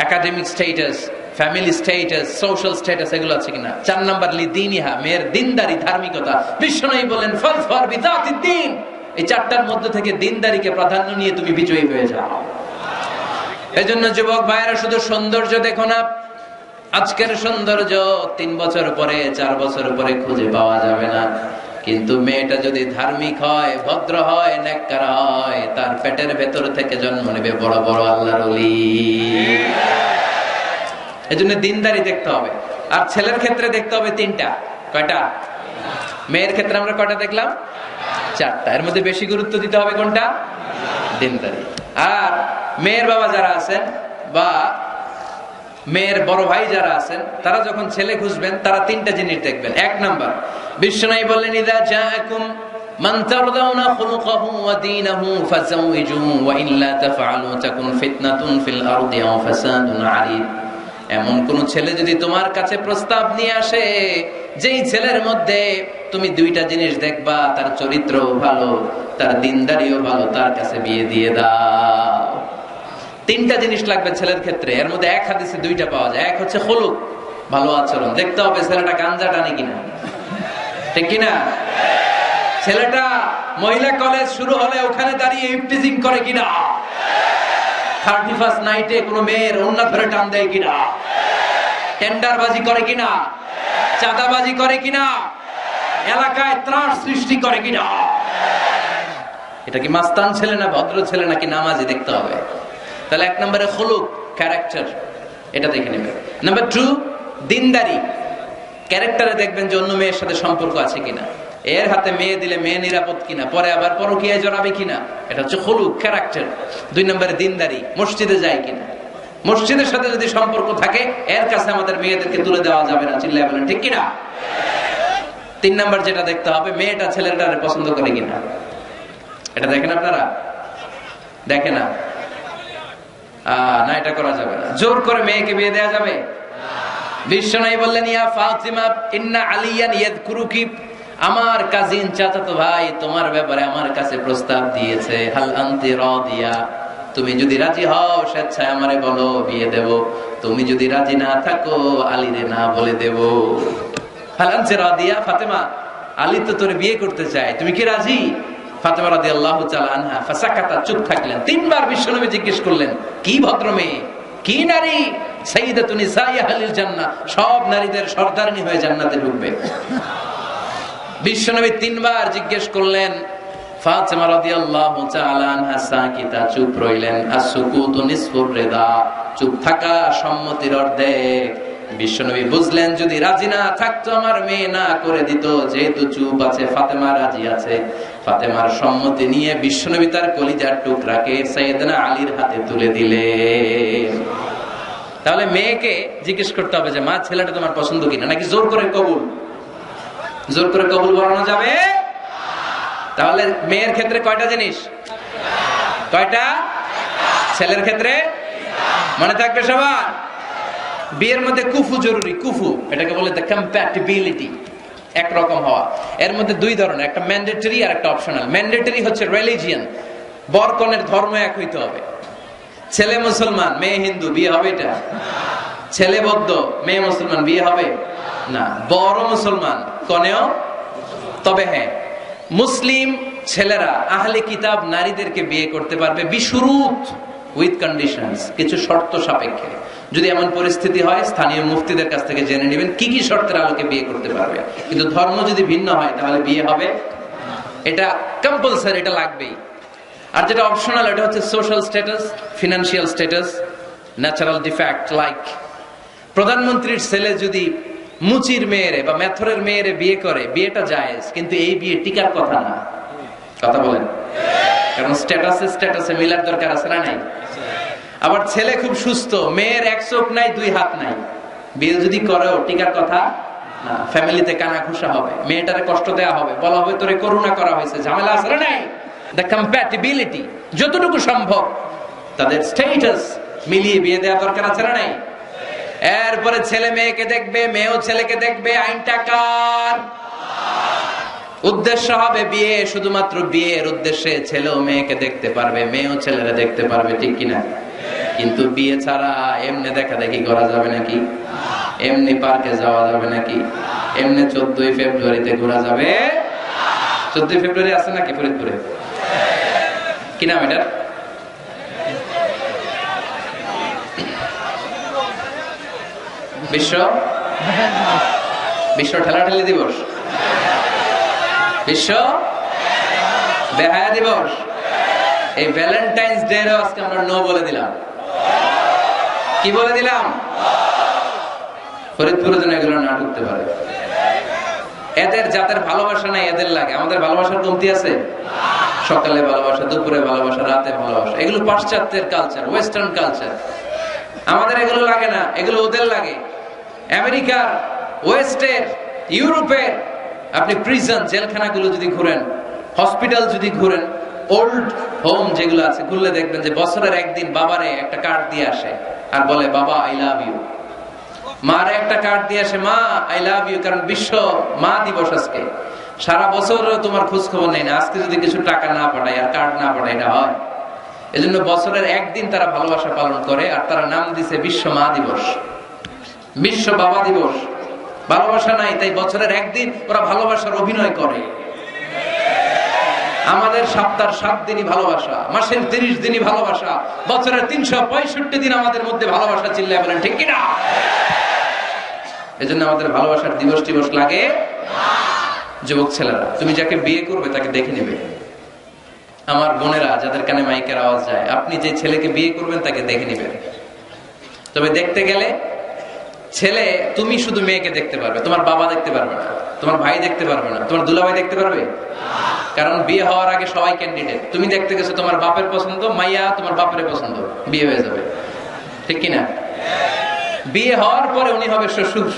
academic status, family status, social status, এগুলো আছে কিনা। 4 নাম্বার লিদিনিহা, মেয়ের দিনদারি, ধার্মিকতা। বিষ্ণু বললেন ফাজফার বিযাতিদ দ্বীন, এই 4টার মধ্যে থেকে দিনদারিকে প্রাধান্য নিয়ে তুমি বিজয়ী হয়ে যাও। এজন্য যুবক ভাইয়েরা, শুধু সৌন্দর্য দেখো না। আজকের সৌন্দর্য 3 বছর পরে, 4 বছর পরে খুঁজে পাওয়া যাবে না। কিন্তু মেয়েটা যদি ধার্মিক হয়, ভদ্র হয়, নেককার হয়, তার পেটের ভেতর থেকে জন্ম নেবে বড় বড় আল্লাহর ওলি। এজন্য দিনদারি দেখতে হবে। আর ছেলের ক্ষেত্রে দেখতে হবে 3টা। কয়টা? মেয়ের ক্ষেত্রে আমরা কয়টা দেখলাম? 4টা। এর মধ্যে বেশি গুরুত্ব দিতে হবে কোনটা? দিনদারি। আর মেয়ের বাবা যারা আছেন বা মেয়ের বড় ভাই যারা আছেন, তারা যখন ছেলে খুঁজবেন, তারা 3টা জিনিস দেখবেন। 1 নাম্বার, বিশ্বনবী বললেন ইযা জাআকুম মান তারদাউনা খুলুকাহু ওয়া দীনাহু ফাযাওইজুহু ওয়া ইল্লা তাফআলু তাকুন ফিতনাতুন ফিল আরদি ওয়া ফাসাদুন আরিদ। এমন কোন ছেলে যদি তোমার কাছে প্রস্তাব নিয়ে আসে, যেই ছেলের মধ্যে তুমি 2টা জিনিস দেখবা, তার চরিত্রও ভালো, তার দিনদারিও ভালো, তার কাছে বিয়ে দিয়ে দাও। 3টা জিনিস লাগবে ছেলের ক্ষেত্রে। এর মধ্যে এক হাদিসে 2টা পাওয়া যায়। এক হচ্ছে খুলুক, ভালো আচরণ। দেখতে হবে ছেলেটা গাঞ্জা টানে কিনা, ঠিক কিনা? ছেলেটা মহিলা কলেজ শুরু হলে ওখানে দাঁড়িয়ে ইফটিজিং করে কিনা, 31st নাইটে কোন মেয়ের ওন্না ধরে টান দেয় কিনা, টেন্ডারবাজি করে কিনা, চাঁদাবাজি করে কিনা, এলাকায় ত্রাস সৃষ্টি করে কিনা। এটা কি মাস্তান ছেলে না ভদ্র ছেলে নাকি নামাজি দেখতে হবে। তাহলে 1 নম্বরে খুলুক, ক্যারেক্টার, এটা দেখে নেবেন। নাম্বার 2, দিনদারি। ক্যারেক্টারে দেখবেন যে অন্য মেয়ের সাথে সম্পর্ক আছে কিনা, এর হাতে মেয়ে দিলে মেয়ে নিরাপদ কিনা, পরে আবার পরকীয়ায় জড়াবে কিনা। এটা হচ্ছে খুলুক, ক্যারেক্টার। 2 নম্বরে দিনদারি, মসজিদে যায় কিনা। মসজিদের সাথে যদি সম্পর্ক থাকে, এর কাছে আমাদের মেয়েদেরকে তুলে দেওয়া যাবে না, চিল্লায় বলেন ঠিক কিনা। 3 নাম্বার যেটা দেখতে হবে, মেয়েটা ছেলেটারে পছন্দ করে কিনা। এটা দেখেন আপনারা? দেখে না? না, এটা করা যাবে না। জোর করে মেয়েকে বিয়ে দেওয়া যাবে? বিশ্বনবী বললেন ইয়া ফাতিমা ইন্না আলিয়ান ইয়াযকুরুকি আমার কাজিন চাচাতো ভাই তোমার ব্যাপারে আমার কাছে প্রস্তাব দিয়েছে, হাল আনতি রাদিয়া, তুমি যদি রাজি হও স্বেচ্ছায় আমারে বলো, বিয়ে দেব। তুমি যদি রাজি না থাকো আলীরে না বলে দেব। হাল আনতি রাদিয়া, ফাতেমা আলী তো তোরে বিয়ে করতে চায়, তুমি কি রাজি? ফাতেমা রাদিয়াল্লাহু তাআলা আনহা ফাসাকাতা, চুপ থাকলেন। তিনবার বিশ্বনবী জিজ্ঞেস করলেন, কি ভদ্র মেয়ে, কি নারী? সাইয়্যিদাতুন নিসাই আহলিল জান্নাহ, সব নারীদের সর্দারিনী হয়ে জান্নাতে ঢুকবে। বিশ্বনবী তিনবার জিজ্ঞেস করলেন। ফাতেমা রাদিয়াল্লাহু তাআলা আনহা সাকিতা, চুপ রইলেন। আসসুকুতু নিসফুর রিদা, চুপ থাকা সম্মতির অর্ধেক। বিশ্বনবী বুঝলেন যদি রাজি না থাকতো আমার মেয়ে না করে দিত, যেহেতু চুপ আছে ফাতেমা রাজি আছে। ফাতেমার সম্মতি নিয়ে বিশ্বনবী তার কলিজার টুকরাকে সাইয়েদনা আলীর হাতে তুলে দিলেন। তাহলে মেয়েকে জিজ্ঞেস করতে হবে যে মা ছেলেটা তোমার পছন্দ কিনা, নাকি জোর করে কবুল? জোর করে কবুল বলানো যাবে? তাহলে মেয়ের ক্ষেত্রে কয়টা জিনিস? কয়টা? ছেলের ক্ষেত্রে মনে থাকবে সবার। বিয়ের মধ্যে কুফু জরুরি। কুফু এটাকে বলে দ্য কম্প্যাটিবিলিটি, একরকম হওয়া। এর মধ্যে দুই ধরনের, একটা ম্যান্ডেটরি আর একটা অপশনাল। ম্যান্ডেটরি হচ্ছে রিলিজিয়ন, বর কনের ধর্ম এক হইতে হবে। ছেলে মুসলমান মেয়ে হিন্দু, বিয়ে হবে এটা? ছেলে বৌদ্ধ মেয়ে মুসলমান, বিয়ে হবে না। বড় মুসলমান কনেও। তবে হ্যাঁ, মুসলিম ছেলেরা আহলে কিতাব নারীদেরকে বিয়ে করতে পারবে বিশুরুত, উইথ কন্ডিশনস, কিছু শর্ত সাপেক্ষে। যদি এমন পরিস্থিতি হয় স্থানীয় মুফতিদের কাছ থেকে জেনে নেবেন কি কি শর্তের আলোকে বিয়ে করতে পারবে। কিন্তু ধর্ম যদি ভিন্ন হয় তাহলে বিয়ে হবে, এটা কম্পালসারি, এটা লাগবেই। আর যেটা অপশনাল এটা হচ্ছে social status, financial status, natural defect. Like প্রধানমন্ত্রীর ছেলে যদি মুচির মেয়েরে বা মেথরের মেয়েরে বিয়ে করে, বিয়েটা জায়েজ, কিন্তু এই বিয়ে টিকার কথা না। কথা বলেন? কারণ স্ট্যাটাসে মিলার দরকার আছে না নাই? আবার ছেলে খুব সুস্থ, মেয়ের এক চোখ নাই দুই হাত নাই, বিয়ে যদি করেও টিকার কথা না। ফ্যামিলিতে কানা ঘুষা হবে, মেয়েটারে কষ্ট দেওয়া হবে, বলা হবে তোরে করুণা করা হয়েছে, ঝামেলা আছে না নাই? দ্য কম্প্যাটিবিলিটি, যতটুকু সম্ভব তাদের স্ট্যাটাস মিলিয়ে বিয়ে দেওয়া দরকার আছে না নাই? এরপরে ছেলে মেয়েকে দেখবে, মেয়েও ছেলেকে দেখবে। আইনটা কার? উদ্দেশ্য হবে বিয়ে, শুধুমাত্র বিয়ের উদ্দেশ্যে ছেলেও মেয়েকে দেখতে পারবে, মেয়েও ছেলেরা দেখতে পারবে, ঠিক কিনা? কিন্তু বিয়ে ছাড়া এমনি দেখা দেখি করা যাবে নাকি? এমনি পার্কে যাওয়া যাবে নাকি? এমনি 14ই ফেব্রুয়ারিতে ঘোরা যাবে? 14ই ফেব্রুয়ারি আছে নাকি ফরিদপুরে? কি নাম এটা? বিশ্ব ঠেলাঠেলি দিবস, বিশ্ব বেহায়া দিবস। এই ভ্যালেন্টাইন্স ডে আজকে আমরা নো বলে দিলাম। কি বলে দিলাম? ফরিদপুরে যেন এগুলো না ঢুকতে পারে। এদের যাদের ভালোবাসা নাই এদের লাগে, আমাদের ভালোবাসার কমতি আছে? সকালে ভালোবাসা, দুপুরে ভালোবাসা, রাতে ভালোবাসা, এগুলো পাশ্চাত্যের কালচার, ওয়েস্টার্ন কালচার। আমাদের এগুলো লাগে না, এগুলো ওদের লাগে। আমেরিকার, ওয়েস্টের, ইউরোপের আপনি প্রিজন জেলখানাগুলো যদি ঘুরেন, হসপিটাল যদি ঘুরেন, ওল্ড হোম যেগুলো আছে ঘুরলে দেখবেন যে বছরের একদিন বাবারে একটা কার্ড দিয়ে আসে আর বলে বাবা আই লাভ ইউ। মারে একটা কার্ড দিয়ে আসে, মা আই লাভ ইউ, কারণ বিশ্ব মা দিবস আজকে। সারা বছর তোমার খোঁজ খবর নেই না, আজকে যদি কিছু টাকা না পাঠায় আর কার্ড না পাঠায় এটা হয়? এজন্য বছরের একদিন তারা ভালোবাসা পালন করে, আর তারা নাম দিছে বিশ্ব মা দিবস, বিশ্ব বাবা দিবস। ভালোবাসা নাই, তাই বছরের একদিন ওরা ভালোবাসার অভিনয় করে। আমাদের সপ্তাহের 7 দিনই ভালোবাসা, মাসের 30 দিনই ভালোবাসা, বছরের 365 দিন আমাদের মধ্যে ভালোবাসা। চিল্লায় বলেন ঠিক কিনা? এজন্য আমাদের ভালোবাসার দিবস টিবস লাগে। যুবক ছেলেরা, তুমি যাকে বিয়ে করবে তাকে দেখে নেবে। আমার বোনেরা যাদের কানে মাইকের আওয়াজ যায়, আপনি যে ছেলেকে বিয়ে করবেন তাকে দেখে নেবেন। তবে দেখতে গেলে ছেলে, তুমি শুধু মেয়েকে দেখতে পারবে, তোমার বাবা দেখতে পারবে না, তোমার ভাই দেখতে পারবে না, তোমার দুলাভাই দেখতে পারবে? কারণ বিয়ে হওয়ার আগে সবাই ক্যান্ডিডেট। তুমি দেখতে গেছো তোমার বাপের পছন্দ, মাইয়া তোমার বাপের পছন্দ, বিয়ে হয়ে যাবে, ঠিক কিনা? বিয়ে হওয়ার পরে উনি হবে শ্বশুর,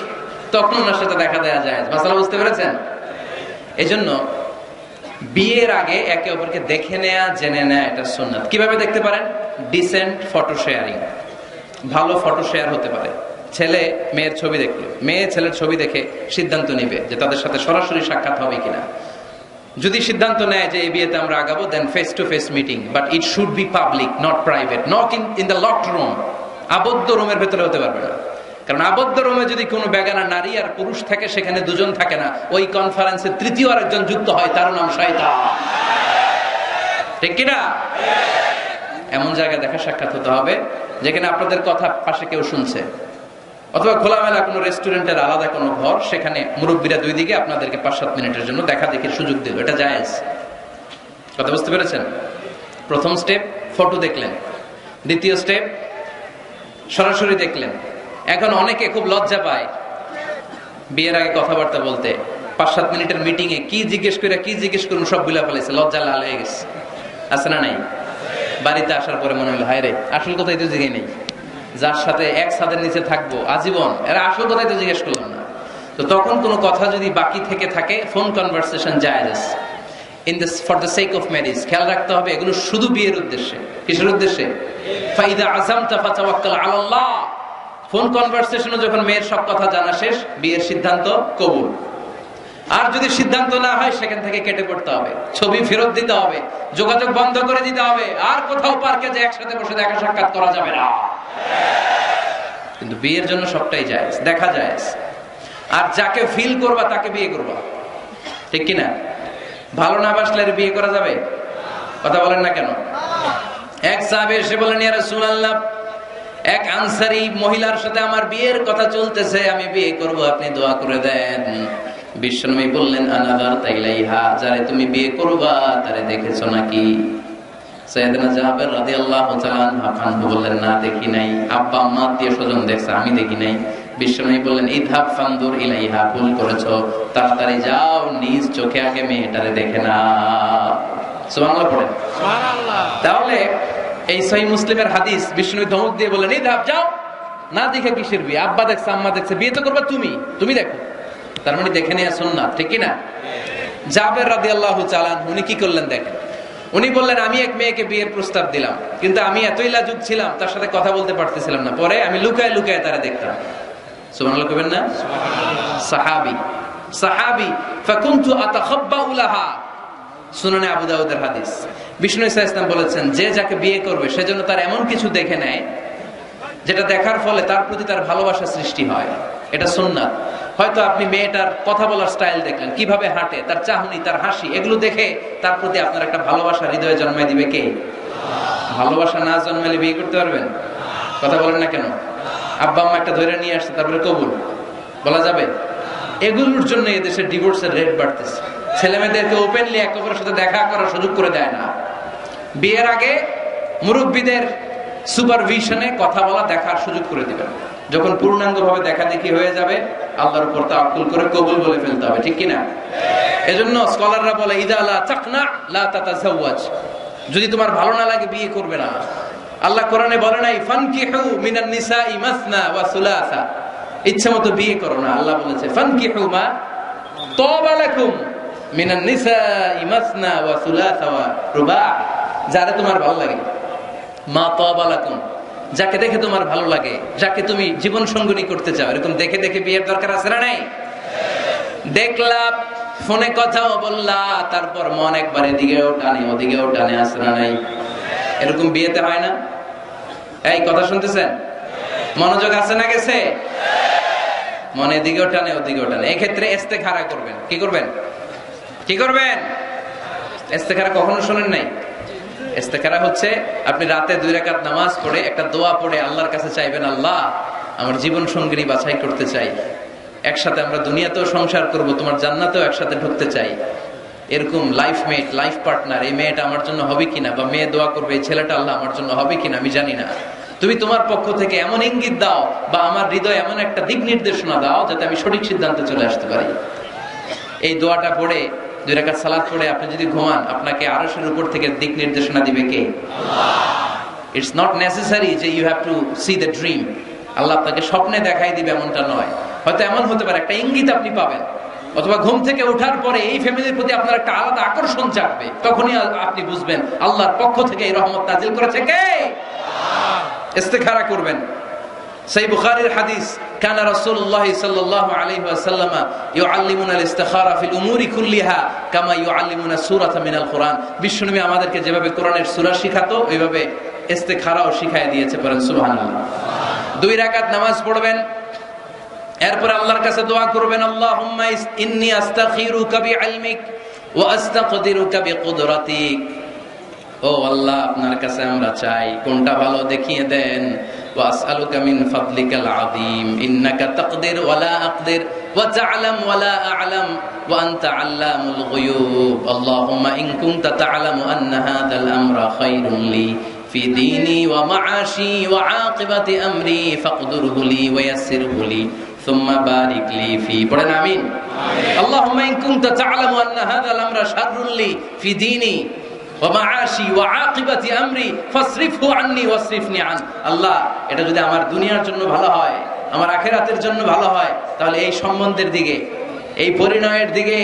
তখন ওনার সাথে দেখা দেওয়া যায়। মাসালা বুঝতে পেরেছেন? এজন্য বিয়ের আগে একে অপরকে দেখে নেয়া, জেনে নেয়া, এটা সুন্নাত। কিভাবে দেখতে পারেন? ডিসেন্ট ফটো শেয়ারিং, ভালো ফটো শেয়ার হতে পারে। ছেলে মেয়ের ছবি দেখলো, মেয়ে ছেলের ছবি দেখে সিদ্ধান্ত নিবে যে তাদের সাথে সরাসরি সাক্ষাৎ হবে কিনা। যদি সিদ্ধান্ত নেয় যে এই বিয়েতে আমরা আগাবো, then face to face meeting, but it should be public, not private, not in the locked room. আবদ্ধ রুমের ভেতরে হতে পারবে না, কারণ আবদ্ধ রুমে যদি কোনো বেগানা নারী আর পুরুষ থাকে, সেখানে দুজন থাকে না, ওই কনফারেন্সে তৃতীয় আরেকজন যুক্ত হয়, তার নাম শয়তান। ঠিক কিনা? এমন জায়গায় দেখা সাক্ষাৎ হতে হবে যেখানে আপনাদের কথা পাশে কেউ শুনছে, অথবা খোলামেলা কোনো রেস্টুরেন্টের আলাদা কোনো ঘর, সেখানে মুরব্বীরা দুই দিকে আপনাদেরকে 5-7 মিনিটের জন্য দেখা দেখির সুযোগ দিল, এটা জায়েজ। কথা বুঝতে পেরেছেন? প্রথম স্টেপ ফটো দেখলেন, দ্বিতীয় স্টেপ সরাসরি দেখলেন। এখন অনেকে খুব লজ্জা পায় বিয়ের আগে কথাবার্তা বলতে। 5-7 মিনিটের মিটিং এ কি জিজ্ঞেস করে কি জিজ্ঞেস করুন সব ভুলে ফেলেছে, লজ্জা লাল হয়ে গেছে। আছে না নাই? বাড়িতে আসার পরে মনে হলো, হায় রে, আসল কথাই তো জিজ্ঞেস নেই, যার সাথে এক ছাদের নিচে থাকবো আজীবন, এরা আসল কথাই তো জিজ্ঞেস করলাম না। তো তখন কোনো কথা যদি বাকি থেকে থাকে, ফোন কনভারসেশন জায়েজ in this for the sake of marriage. খেয়াল রাখতে হবে এগুলো শুধু বিয়ের উদ্দেশ্যে। কিসের উদ্দেশ্যে? ফাইদা আযামতা ফাতাওয়াক্কাল আলাল্লাহ। ফোন কনভারসেশনে যখন মেয়ের সব কথা জানা শেষ, বিয়ের সিদ্ধান্ত কবুল। আর যদি সিদ্ধান্ত না হয়, সেখান থেকে কেটে পড়তে হবে, ছবি ফেরত দিতে হবে, যোগাযোগ বন্ধ করে দিতে হবে, আর কোথাও পার্কে যে একসাথে বসে দেখা সাক্ষাৎ করা যাবে না। কিন্তু বিয়ের জন্য সবটাই জায়েজ, দেখা জায়েজ। আর যাকে ফিল করবা তাকে বিয়ে করবা, ঠিক কিনা? ভালো না বাসলে বিয়ে করা যাবে? কথা বলেন না কেন? এক সাহাবী এসে বলেন, ইয়া রাসূলুল্লাহ, এক আনসারী মহিলার সাথে আমার বিয়ের কথা চলতেছে, আমি বিয়ে করব, আপনি দোয়া করে দেন। বিশ্বনবী বললেন, আনাদার তাইলাইহা, যারে তুমি বিয়ে করবা তারে দেখেছো নাকি? সাইয়েদনা জাবের রাদিয়াল্লাহু তাআলা আনহু বললেন, না দেখি নাই। আব্বা আম্মা আত্মীয় স্বজন দেখছে, আমি দেখি নাই। বিশ্বনবী বললেন, ইযহাব ফানদুর ইলাইহা, ভুল করেছো, তাড়াতাড়ি যাও, নিজ চোখে আগে মেয়েটারে দেখে না। সুবহানাল্লাহ পড়েন। সুবহানাল্লাহ। তাহলে এই সহিহ মুসলিমের হাদিস, বিশ্বনবী ধমক দিয়ে বললেন, ইযহাব, যাও, না দেখে কিসের বিয়ে? আব্বা দেখছে, আম্মা দেখছে, বিয়ে তো করবা তুমি দেখো। তার মানে দেখে নেওয়া সুন্নাত, ঠিক কিনা? জাবের রাদিয়াল্লাহু তাআলা উনি কি করলেন দেখেন। উনি বললেন, আমি এক মেয়েকে বিয়ের প্রস্তাব দিলাম, কিন্তু আমি এতই লাজুক ছিলাম, তার সাথে কথা বলতে পারতেছিলাম না। পরে আমি লুকায় লুকায় তারা দেখতাম। সুবহানাল্লাহ কইবেন না? সাহাবী ফাকুনতু আতাখাব্বাউ লাহা। সুনানে আবু দাউদের হাদিস। বিষ্ণু ঈসা ইসলাম বলেছেন, যে যাকে বিয়ে করবে সেজন্য তার এমন কিছু দেখে নেয় যেটা দেখার ফলে তার প্রতি তার ভালোবাসা সৃষ্টি হয়। এটা সুন্নাত। হয়তো আপনি মেয়েটার কথা বলার স্টাইল দেখলেন, কিভাবে হাঁটে, তার চাহনি, তার হাসি, এগুলো দেখে তার প্রতি আপনার একটা ভালোবাসা হৃদয়ে জন্মায় দিবে কে? ভালোবাসা না জন্মালে বিয়ে করতে পারবেন? কথা বলেন না কেন? আব্বা আম্মা একটা ধরে নিয়ে আসছে, তারপরে কবুল বলা যাবে? এগুলোর জন্য এদেশে ডিভোর্সের রেট বাড়তেছে। ছেলে মেয়েদেরকে ওপেনলি একে অপরের সাথে দেখা করার সুযোগ করে দেয় না। বিয়ের আগে মুরব্বীদের সুপারভিশনে কথা বলা, দেখার সুযোগ করে দিবেন। যখন পূর্ণাঙ্গভাবে দেখা দেখি হয়ে যাবে, আল্লাহর উপর তাওয়াক্কুল করে কবুল বলে ফেলতে হবে, ঠিক কিনা? এজন্য স্কলাররা বলে, ইদা লা তাকনা লা তাতাজাওয়াজ, যদি তোমার ভালো না লাগে বিয়ে করবে না। আল্লাহ কোরআনে বলে নাই, ফানকিহু মিনান নিসাই মাসনা ওয়া সুলাসা, ইচ্ছামতো বিয়ে করো না। আল্লাহ বলেছে, ফানকিহু মা তাবা লাকুম মিনান নিসাই মাসনা ওয়া সুলাসা ওয়া রুবা, যারে তোমার ভালো লাগে। মা তাবা লাকুম, যাকে দেখে তোমার ভালো লাগে, যাকে তুমি জীবন সঙ্গিনী করতে চাও, এরকম দেখে দেখে বিয়ের দরকার আছে না নাই? দেখলা, ফোনে কথাও বললা, তারপর মন একবার এদিকেও টানে ওদিকেও টানে, আছে না নাই? এরকম বিয়েতে হয় না? এই কথা শুনতেছেন? মনোযোগ আছে না গেছে? মনে এদিকেও টানে ওদিকেও টানে। এক্ষেত্রে ইস্তেখারা করবেন। কি করবেন? কি করবেন? ইস্তেখারা কখনো শোনেন নাই? ইস্তেখারা হচ্ছে আপনি রাতে 2 রাকাত নামাজ পড়ে একটা দোয়া পড়ে আল্লাহর কাছে চাইবেন, আল্লাহ আমার জীবন সঙ্গিনী বাছাই করতে চাই, একসাথে আমরা দুনিয়াতেও সংসার করব, তোমার জান্নাতেও একসাথে ঢুকতে চাই। এরকম লাইফ মেট, লাইফ পার্টনার, এই মেয়েটা আমার জন্য হবে কিনা, বা মেয়ে দোয়া করবে এই ছেলেটা আল্লাহ আমার জন্য হবে কিনা আমি জানি না, তুমি তোমার পক্ষ থেকে এমন ইঙ্গিত দাও বা আমার হৃদয়ে এমন একটা দিক নির্দেশনা দাও যাতে আমি সঠিক সিদ্ধান্তে চলে আসতে পারি। এই দোয়াটা পড়ে 2 রাকাত সালাত পড়ে আপনি যদি ঘুমান, আপনাকে আরশের উপর থেকে দিক নির্দেশনা দিবে কে? আল্লাহ। ইটস নট নেসেসারি যে you have to see the dream. Allah আপনাকে স্বপ্নে দেখাই দিবে এমনটা নয়। হয়তো এমন হতে পারে একটা ইঙ্গিত আপনি পাবেন, অথবা ঘুম থেকে ওঠার পরে এই ফ্যামিলির প্রতি আপনার একটা আলাদা আকর্ষণ জাগবে, তখনই আপনি বুঝবেন আল্লাহর পক্ষ থেকে এই রহমত নাজিল করেছে কে? ইস্তেখারা করবেন। সহিহ বুখারীর হাদিস, কানা রাসূলুল্লাহ সাল্লাল্লাহু আলাইহি ওয়াসাল্লাম ইউআল্লিমুনা আল-ইস্তিখারা ফিল উমুরি কুল্লিহা কামা ইউআল্লিমুনা সূরাতা মিনাল কুরআন। বিশ্বনবী আমাদেরকে যেভাবে কোরআনের সূরা শিখাতো ওইভাবে ইস্তিখারাও শিখায় দিয়েছে। পড়েন সুবহানাল্লাহ। 2 রাকাত নামাজ পড়বেন, এরপর আল্লাহর কাছে দোয়া করবেন, আল্লাহুম্মা ইন্নী আস্তাখিরুকা বিইলমিক ওয়া আস্তাকদিরুকা বিকুদরাতিক। ও আল্লাহ, আপনার কাছে আমরা চাই, কোনটা ভালো দেখিয়ে দেন। ওয়া আসআলুকা মিন ফাদলিকাল আযীম ইন্নাকা তাকদির ওয়া লা আকদির ওয়া তা'লাম ওয়া লা আ'লাম ওয়া আনতা আল্লামুল গুয়ুব। আল্লাহুম্মা ইন কুনতা তা'লামু আন্না হাযাল আমরা খায়রুন লি ফি দীনি ওয়া মা'আশি ওয়া আকিবাতি আমরি ফাকদুরহু লি ওয়া ইয়াসসিরহু লি সুম্মা বারিক লি ফি। পড়েন আমিন। আল্লাহুম্মা ইন কুনতা তা'লামু আন্না হাযাল আমরা শাররুন লি ফি দীনি ওয়া মা'আশি ওয়া আকিবাতি আমরি ফাসরিফহু আন্নী ওয়াসরিফনি আন। আল্লাহ, এটা যদি আমার দুনিয়ার জন্য ভালো হয়, আমার আখিরাতের জন্য ভালো হয়, তাহলে এই সম্বন্ধের দিকে, এই পরিণয়ের দিকে,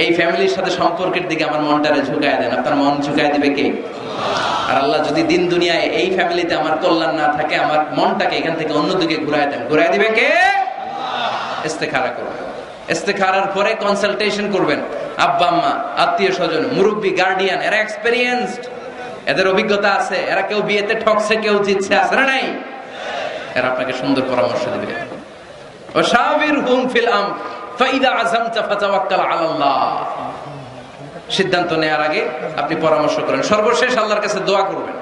এই ফ্যামিলির সাথে সম্পর্কের দিকে আমার মনটারে ঝুঁকায় দেন। আপনার মন ঝুঁকায় দিবে কে? আর আল্লাহ, যদি দিন দুনিয়ায় এই ফ্যামিলিতে আমার কল্যাণ না থাকে, আমার মনটাকে এখান থেকে অন্যদিকে ঘুরায় দেন, ঘুরায় দিবে কে? ইস্তেখারা করবেন। ইস্তেখারার পরে কনসালটেশন করবেন। আব্বা আম্মা, আত্মীয় স্বজন, মুরব্বী, গার্ডিয়ান, এরা এক্সপেরিয়েন্সড, এদের অভিজ্ঞতা আছে, এরা কেউ বিয়েতে ঠকছে, কেউ জিতছে, আছে না নাই? এরা আপনাকে সুন্দর পরামর্শ দিবে। ওয়াশাবিরহুম ফিল আমর ফাইদা আযামতা ফাতাওয়াক্কাল আলাল্লাহ। সিদ্ধান্ত নেওয়ার আগে আপনি পরামর্শ করেন। সর্বশেষ আল্লাহর কাছে দোয়া করবেন।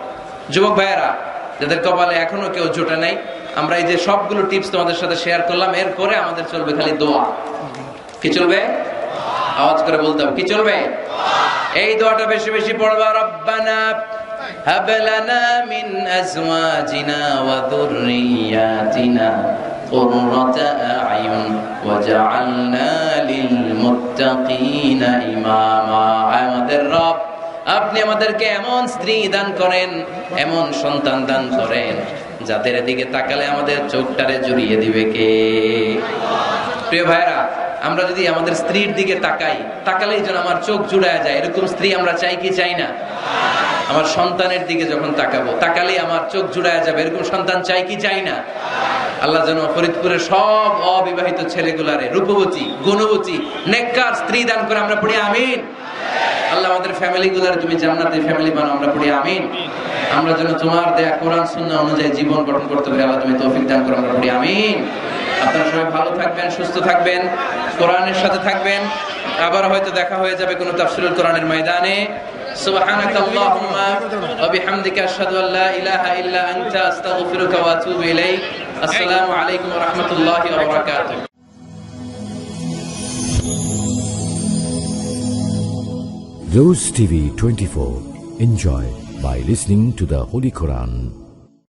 যুবক ভাইয়েরা, যাদের কপালে এখনো কেউ জোটে নাই, আমরা এই যে সবগুলো টিপস তোমাদের সাথে শেয়ার করলাম, এরপরে আমাদের চলবে খালি দোয়া। কি চলবে? আওয়াজ করে বলতে হবে, কি চলবে? এই দোয়াটা বেশি বেশি পড়বা। রব্বানা হাব লানা মিন আজওয়াজিনা ওয়া যুররিয়াতিনা কুররাতা আ'য়ুন ওয়াজআলনা লিল মুত্তাকিনা ইমামা। আমাদের রব, আপনি আমাদেরকে এমন স্ত্রী দান করেন, এমন সন্তান দান করেন, যাদের দিকে তাকালে আমাদের চোখটারে জুড়িয়ে দিবে কে? প্রিয় ভাইরা, আমরা যদি আমাদের স্ত্রীর দিকে তাকাই, তাকালেই যেন আমার চোখ জুড়ায় যায়, এরকম স্ত্রী আমরা চাই কি চাই না? আমার সন্তানের দিকে যখন তাকাবো, তাকালেই আমার চোখ জুড়ায় যাবে, এরকম সন্তান চাই কি চাই না? আল্লাহ যেন ফরিদপুরের সব অবিবাহিত ছেলেগুলারে রূপবতী, গুণবতী, নেককার স্ত্রী দান করে। আমরা পড়ি আমিন। আল্লাহ আমাদের ফ্যামিলি গুলার তুমি জান্নাতের ফ্যামিলি বানাও। আমরা পড়ি আমিন। আমরা যেন তোমার দেয়া কোরআন সুন্নাহ অনুযায়ী জীবন গঠন করতে পারি। আল্লাহ তুমি তৌফিক দান করো। আমরা পড়ি আমিন। আপনারা সবাই ভালো থাকবেন, সুস্থ থাকবেন, কোরআনের সাথে থাকবেন। আবার হয়তো দেখা হয়ে যাবে কোনো তাফসীরুল কোরআনের ময়দানে। সুবহানাকাল্লাহুম্মা ওয়া বিহামদিকা আশহাদু আল লা ইলাহা ইল্লা আনতা আস্তাগফিরুকা ওয়া আতুবু ইলাইক। আসসালামু আলাইকুম ওয়া রাহমাতুল্লাহি ওয়া বারাকাতুহু। Rose TV 24. Enjoy by listening to the Holy Quran.